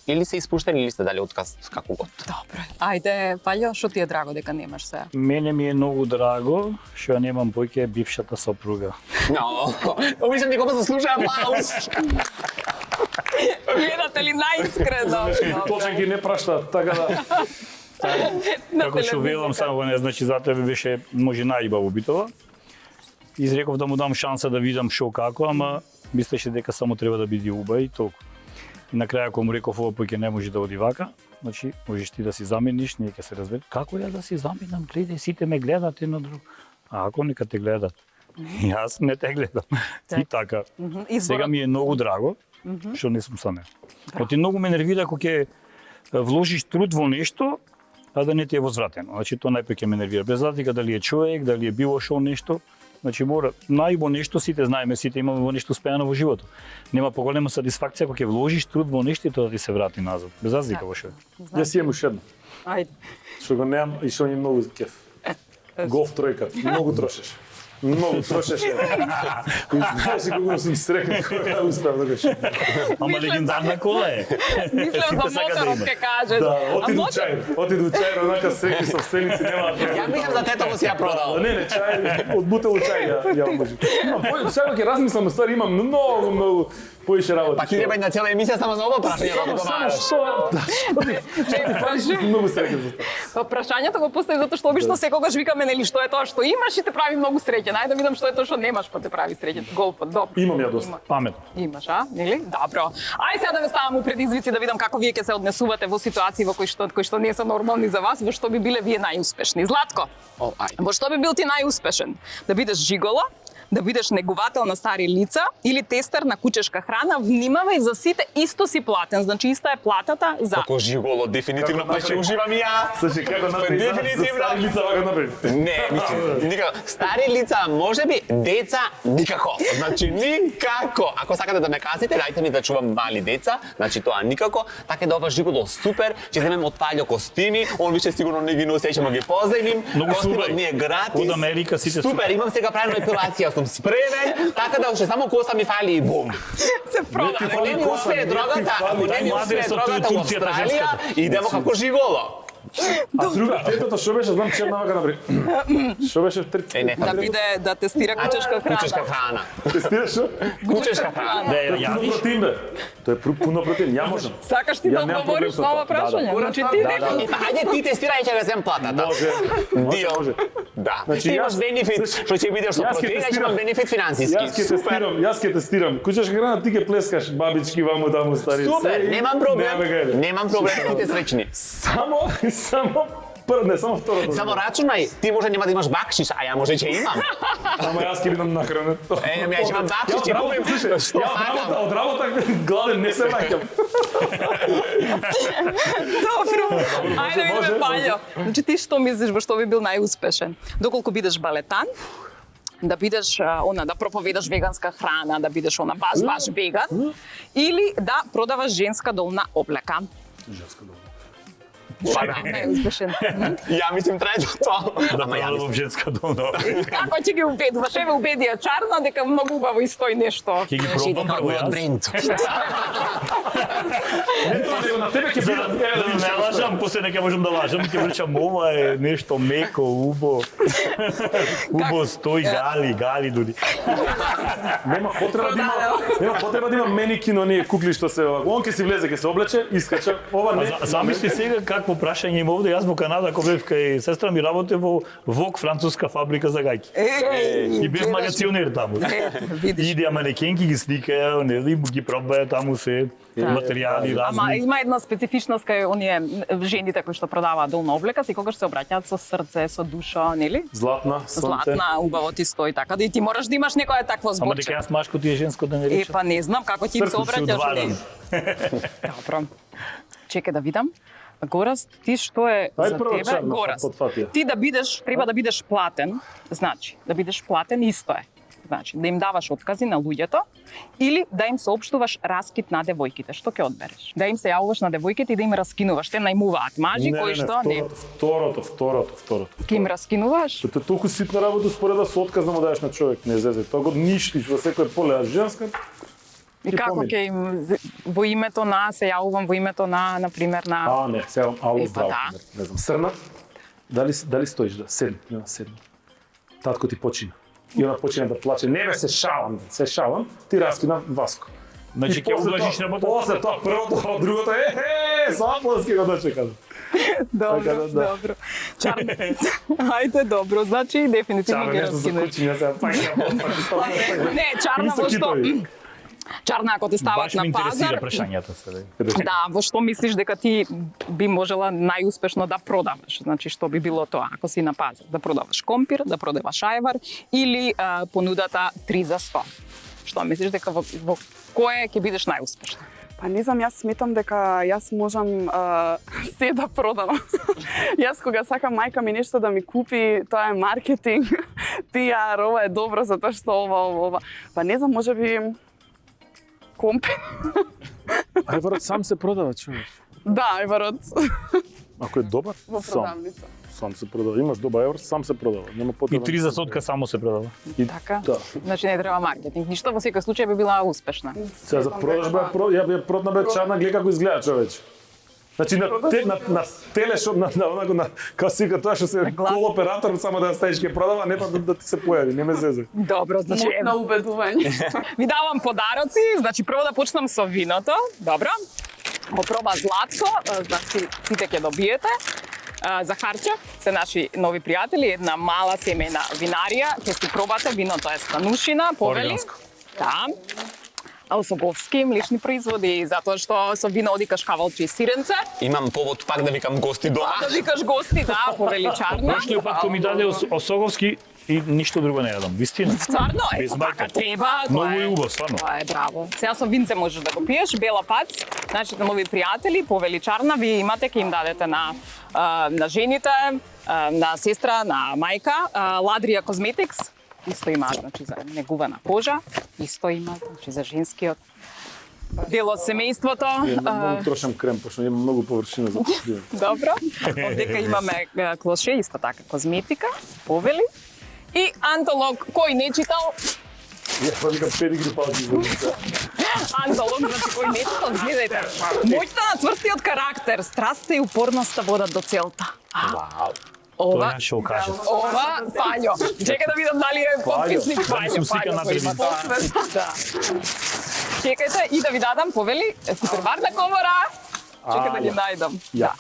Или се испуштени или сте дали отказ, како год. Добро. Ајде, Паљо, што ти е драго дека немаш сега? Мене ми е многу драго што ја немам поиќе бившата сопруга. Но, мислам дека заслужува аплауз. Гледате ли најискрено? Точно ги не прашта, така да... Како што велам само не значи за тебе беше може најубаво битова. Изреков да му дам шанса да видам шо како, ама мислеше дека само треба да биде уба и толку. И на крај кога му реков ова поќе не може да оди вака, значи можеш ти да си замениш, ние ќе се разбереме. Како ја да си заменам? Гледај, сите ме гледат едно друго. А ако нека те гледат. Јас не те гледам. И така. Сега ми е многу драго што не сум сам. Оти многу ме нервира кога ќе вложиш труд во нешто, а да не ти е возвратено. Значи тоа најпред ќе ме нервира. Без разлика дали е човек, дали е било шо нешто. Значи мора најбо нешто, сите знаеме, сите имаме во нешто успеано во животот. Нема поголема сатисфакција кога ќе вложиш труд во нешто и тоа да ти се врати назад. Без разлика во што. Јас имам уште едно. Ајде. Што го немам и што ми е многу кеф. Голф тројкат, многу трошеш. Многу трошеше. И знаеш колку сум среќен кога успеав да го ши. Ама легендарна кола е. Мислам за моторот ке кажеш. Да, отиду чај, онака среќни собственици нема. Ја мислам за тето го си ја продал. Не, чај, од бутел чај ја можи. Сега ќе размислам, ствари имам многу поише работи. Па ти треба и на цела емисија само за ова прашање да го Само добаваш. што ти фалиш, многу среќен за тоа. Па прашањето го постави затоа што обично секогаш викаме нели што е тоа што имаш и те прави многу среќен. Ајде да видам што е тоа што немаш па те прави среќен. Голфот, добро. Имам ја доста. Паметно. Имаш, а? Нели? Добро. Ај сега да ве ставам у предизвици да видам како вие ќе се однесувате во ситуации во кои што не се нормални за вас, во што би биле вие најуспешни. Златко, во што би бил ти најуспешен? Да бидеш жиголо, да бидеш негувател на стари лица или тестер на кучешка храна, внимавај за сите исто си платен, значи иста е платата за... Како жиголо, дефинитивно па ќе уживам и ја. Слушай, како направи за стари лица вака направи? Не, мислам, никако. Стари лица, можеби, деца, никако. Значи, никако. Ако сакате да ме казите, дајте ми да чувам мали деца, значи тоа никако. Така да ова жиголо супер, ќе земем од Паљо костими, он више сигурно не ги носи, ќе ги позајмим. Костимот ми е гратис. Од Америка сите супер, имам сега правилно епилација, сум спремен, така да уште само коса ми фали и бум. Се прода. Ако не ми успее дрогата, ако не ми успее дрогата во Австралија, идемо како жиголо. А друга, третото што беше, знам черна вака направи. Што беше втретото? Да биде да тестира кучешка храна. Кучешка храна. Тестираш што? Кучешка храна. Да ја Пуно јадиш. протеин бе. Тоа е пуно протеин, ја можам. Сакаш ти да Ја немам одговориш проблем со на ова тоа. прашање? Да, Значи ти некој И па ајде ти тестирај ќе го зем платата. Може. Дио. Може. Да. Значи, Ти имаш јас- бенефит што ќе бидеш со Јас ќе протеин, ќе тестирам. имаш бенефит финансиски. Јас ќе тестирам. Кучешка храна ти ќе плескаш бабички ваму таму стари. Супер, немам проблем. Нема гајде. Немам проблем, сите среќни. Само второто. Само рачунај, ти може нема да имаш бакшиш, а ја може ќе имам. Ама јас ќе бидам нахранет. Ја ќе имам бакшиш, ќе купим што сакам. Од работа гладен не се ваќам. Добро. Ајде може, видиме Пајо. Значи ти што мислиш во што би бил најуспешен? Доколку бидеш балетан, да бидеш да проповедаш веганска храна, да бидеш баш веган, или да продаваш женска долна облека. Женска долна. Најуспешен. Ја мислим третото. Ама ја Да, мислим. во женска долна. Како ќе ги убедуваш? Еве убедија Чарна дека многу убаво и стои нешто. Ќе ги пробам прво јас. бренд. Не тоа него на тебе ќе За бидам. да не лажам, после не ќе можам да лажам, ќе речам ова е нешто меко, убо. Убо стои гали дури. Нема потреба да има меникин оние кукли што се ова. Он ќе си влезе, ќе се облече, искача. Ова не. Замисли сега какво прашање има овде, јас во Канада кога бев кај сестра ми работи во ВОК, француска фабрика за гаќи. И бев магационер таму. Иде манекенки ги сликаја, не знам, ги пробаја таму се материјали Ама разни. има една специфичност кај оние жените кои што продаваат долна облека, секогаш се обраќаат со срце, со душа, нели? Златна, сонце. Златна, убаво ти стои така, да и ти мораш да имаш некоја такво Ама дека зборче. јас машко ти е женско да не речам. Па не знам како ти им се Срцу си обраќаш. одварам. Добро. Чекај да видам. Гораст, ти што е Ај, за прво тебе? Чарна, Гораст. под фатија. Ти да бидеш, треба да бидеш платен, значи, да бидеш платен исто е. Значи, да им даваш откази на луѓето или да им соопштуваш раскид на девојките. Што ќе одбереш? Да им се јавуваш на девојките и да им раскинуваш. Те најмуваат мажи кои што не. Второто. Ќе им раскинуваш? Тоа е толку ситна работа според да со отказ да му даеш на човек, не зезе. Тоа го ништиш во секој поле, а женска И ќе како помине. ќе им во името на се јавувам во името на например на не, сега ало Па здраво. да. Не знам, срна. Дали стоиш да седни? Татко ти почина. И она почина да плаче. Не бе, се шалам, ти раскина Васко. Значи И ќе после ублажиш тоа- работа. После тоа првото, а другото запласки го дочекам. Добро, Така да, да. добро. Чарна. Ајде, добро. Значи дефинитивно Чава ги нешто за раскинуваш. кучиња сега паѓа. Не, Чарна во што? Чарна ако те стават Баш ме на интересира пазар, прашањата се. да, во што мислиш дека ти би можела најуспешно да продаваш? Значи, што би било тоа, ако си на пазар? Да продаваш компир, да продаваш ајвар или понудата 3 за 100? Што мислиш дека во кое ќе бидеш најуспешна? Па не знам, јас сметам дека јас можам се да продам. Јас кога сакам мајка ми нешто да ми купи, тоа е маркетинг, пиар, ова е добро затоа што ова. Па не знам, можеби компи. Ајварот сам се продава, човек. Да, ајварот Ако е добар, во сам. продавница. Сам се продава. Имаш добар ајвар, сам се продава. Нема И потреба. 3 за сотка само се продава. И Така? Да. Значи не треба маркетинг. Ништо во секој случај би била успешна. Сега за продажба, ја би продна бе Чарна, гледа како изгледа човече. Значи на телешоп, на како си тоа што се кол оператор само да ја ставиш ке продава, не па да ти се појави, не ме зезе. Добро, значи На убедување. ви давам подароци, значи прво да почнам со виното. Добро. Го проба Златко, значи сите ќе добиете. Захарчев се наши нови пријатели, една мала семејна винарија, ќе си пробате, виното е Станушина, повели. Органско. Да. Осоговски млечни производи, затоа што со вино одикаш кавалче и сиренце. Имам повод пак да викам гости дома. Да викаш гости, да, повели Чарна. Прошлиот пат кој ми даде Осоговски и ништо друго не јадам, вистина. Стварно е, Без така мајка. треба. Многу тоа е убаво, стварно. Тоа е браво. Сега со винце можеш да го пиеш, Бела Пац, нашите нови пријатели, повели Чарна, вие имате, ќе им дадете на жените, на сестра, на мајка, Ладрија Козметикс, исто има, значи за негувана кожа, исто има, значи за женскиот дел од семејството. Многу трошам крем, пошто има многу површина за покривање. Добро. Овдека имаме клоше, исто така козметика, повели. И антолог, кој не читал, Ја па викам педигри палки за лице. Антолог, значи кој нешто, гледајте. Моќта на цврстиот карактер, страста и упорноста водат до целта. Вау. Ова, Тоа ќе окажат. ова, Пајо. Чекај да видам дали е подписник Пајо. слика на телевизија. Да. Чекајте и да ви дадам, повели, хипербарна комора. Чекај да ги најдам. Ја.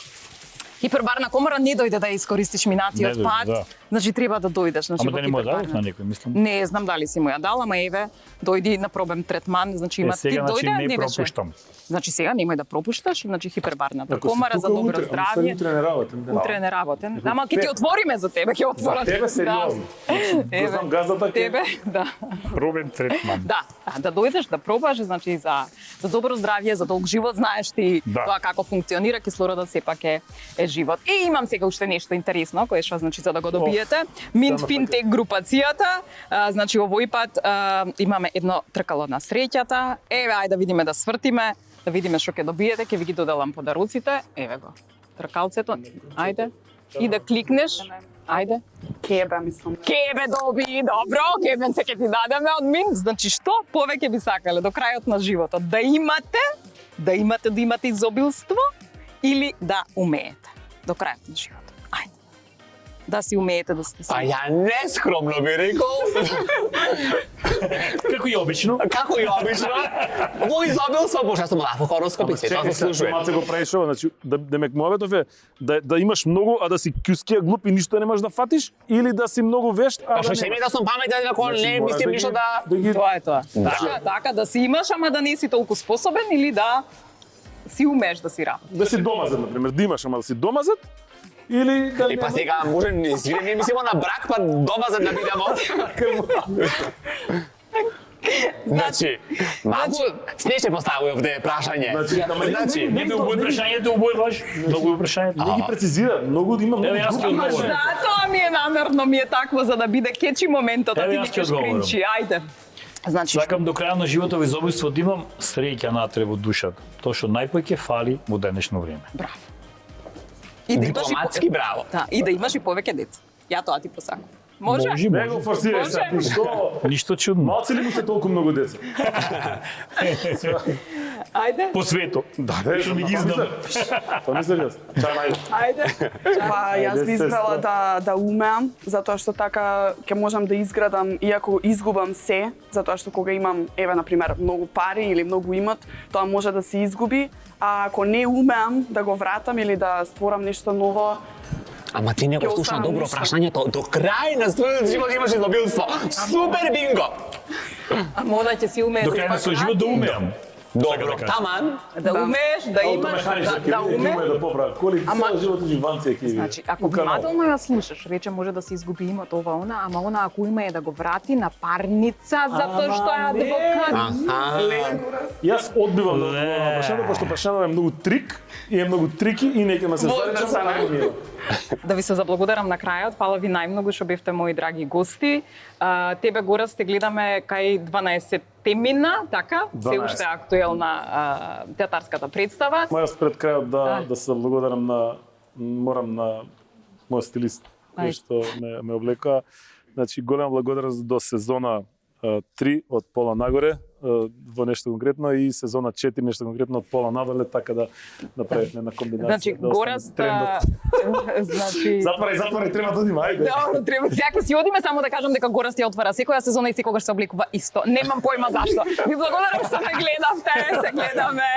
Хипербарна комора не дојде да ја искористиш минатиот Не дојде, пат. да. Значи треба да дојдеш, значи Ама во да не му дадов хипербарна. на некој, мислам. Не знам дали си му ја дал, ама еве, дојди на пробен третман, значи има ти Сега, значи, дојде, не беше. пропуштам. Значи сега немој да пропушташ, значи хипербарната Ако си комара за тука добро утре, ама здравје. утре не работам. Да. Утре не работен. Ама ќе ти отвориме за тебе, ќе отворам. За тебе сериозно. Го знам газата ќе. Тебе, да. Пробен третман. Да дојдеш да пробаш, значи за добро здравје, за долг живот, знаеш ти Да. тоа како функционира, кислородот сепак е живот. И имам сега уште нешто интересно, кое што значи за да го добиете. Mint Fintech групацијата, значи овој пат имаме едно тркало на среќата. Еве, ајде да видиме да свртиме, да видиме што ќе добиете, ќе ви ги доделам подаруците. Еве го. Тркалцето. Ајде. И да кликнеш. Ајде. Кебе, мислам. Кебе доби, добро, кебенце ќе ти дадеме од Mint. Значи што повеќе би сакале до крајот на животот? Да имате изобилство или да умеете до крајот на животот? Ајде. Да си умеете да сте Па ја не скромно би рекол. Како и обично. Како и обично. Во изобилство, боже, јас сум лафо хороскоп и се тоа заслужува. Маце го правиш ова, значи демек мовето е да имаш многу, а да си кјускија глуп и ништо не можеш да фатиш, или да си многу вешт, а Па што ќе ми да сум паметен, ако Значи, не мора мислим да ништо ги- да... Тоа е тоа. Така, да си имаш, ама да не си толку способен или да си умееш да си работиш. да си домазет, например, да имаш, ама да си домазет, или да Па сега може не си не мислимо на брак, па дома за да бидеме. Значи, малку снеше поставува овде прашање. Значи, Не било мој прашањето, обој лаж. Многу е прашањето. не ги прецизира, многу има многу. Еве, јас ќе Ама одговорам. затоа ми е намерно, ми е такво за да биде кечи моментот, а Еве, ти јас ќе викаш одговорам. кринчи, ајде. Значи, Сакам до крајот на животот во изобилство да имам среќа натре во душата. Тоа што најпоќе фали во денешно време. браво. И да имаш и дипломатски браво. Да, и да имаш и повеќе деца. Ја тоа ти посакам. Може? Не го форсирај Може. сега, ти што? Ништо чудно. Малци ли му се толку многу деца? Ајде, По светот. Да, Што ми ги знам. Тоа мислам јас. Чај најде. ајде. Па јас би избрала да умеам, затоа што така ќе можам да изградам, иако изгубам се, затоа што кога имам, еве, например, многу пари или многу имот, тоа може да се изгуби, а ако не умеам да го вратам или да створам нешто ново, Ама ти не го Ќе слуша останам добро ништо. прашањето. До крај на својот живот имаш изобилство. Супер бинго! А мора ќе си умееш. До крај на свој живот да умеам. Добро, да кажам. таман. Да умееш, да имаш, да умееш. да поправи. Коли цел живот живанција ќе Значи, ако внимателно ја слушаш, рече може да се изгуби имот ова она, ама она ако има е да го врати на парница затоа што е адвокат. Јас одбивам да одговорам на прашањето, пошто прашањето е многу трик и е многу трики и нека ме се заречам. Да ви се заблагодарам на крајот, фала ви најмногу што бевте мои драги гости. Тебе Горас те гледаме кај 12 темина, така? Се 12. уште актуелна театарската представа. Ма јас пред крајот да се благодарам морам на мојот стилист кој што ме облекува. Значи голема благодарност до сезона 3 од пола нагоре во нешто конкретно и сезона 4 нешто конкретно од пола надоле, така да направивме една комбинација. Значи да остане Горас трендот. значи Затварај, треба да одиме, ајде. Добро, треба. Сега ќе си одиме, само да кажам дека Горас ја отвара секоја сезона и секогаш се облекува исто. Немам појма зашто. Ви благодарам што ме гледавте, се гледаме.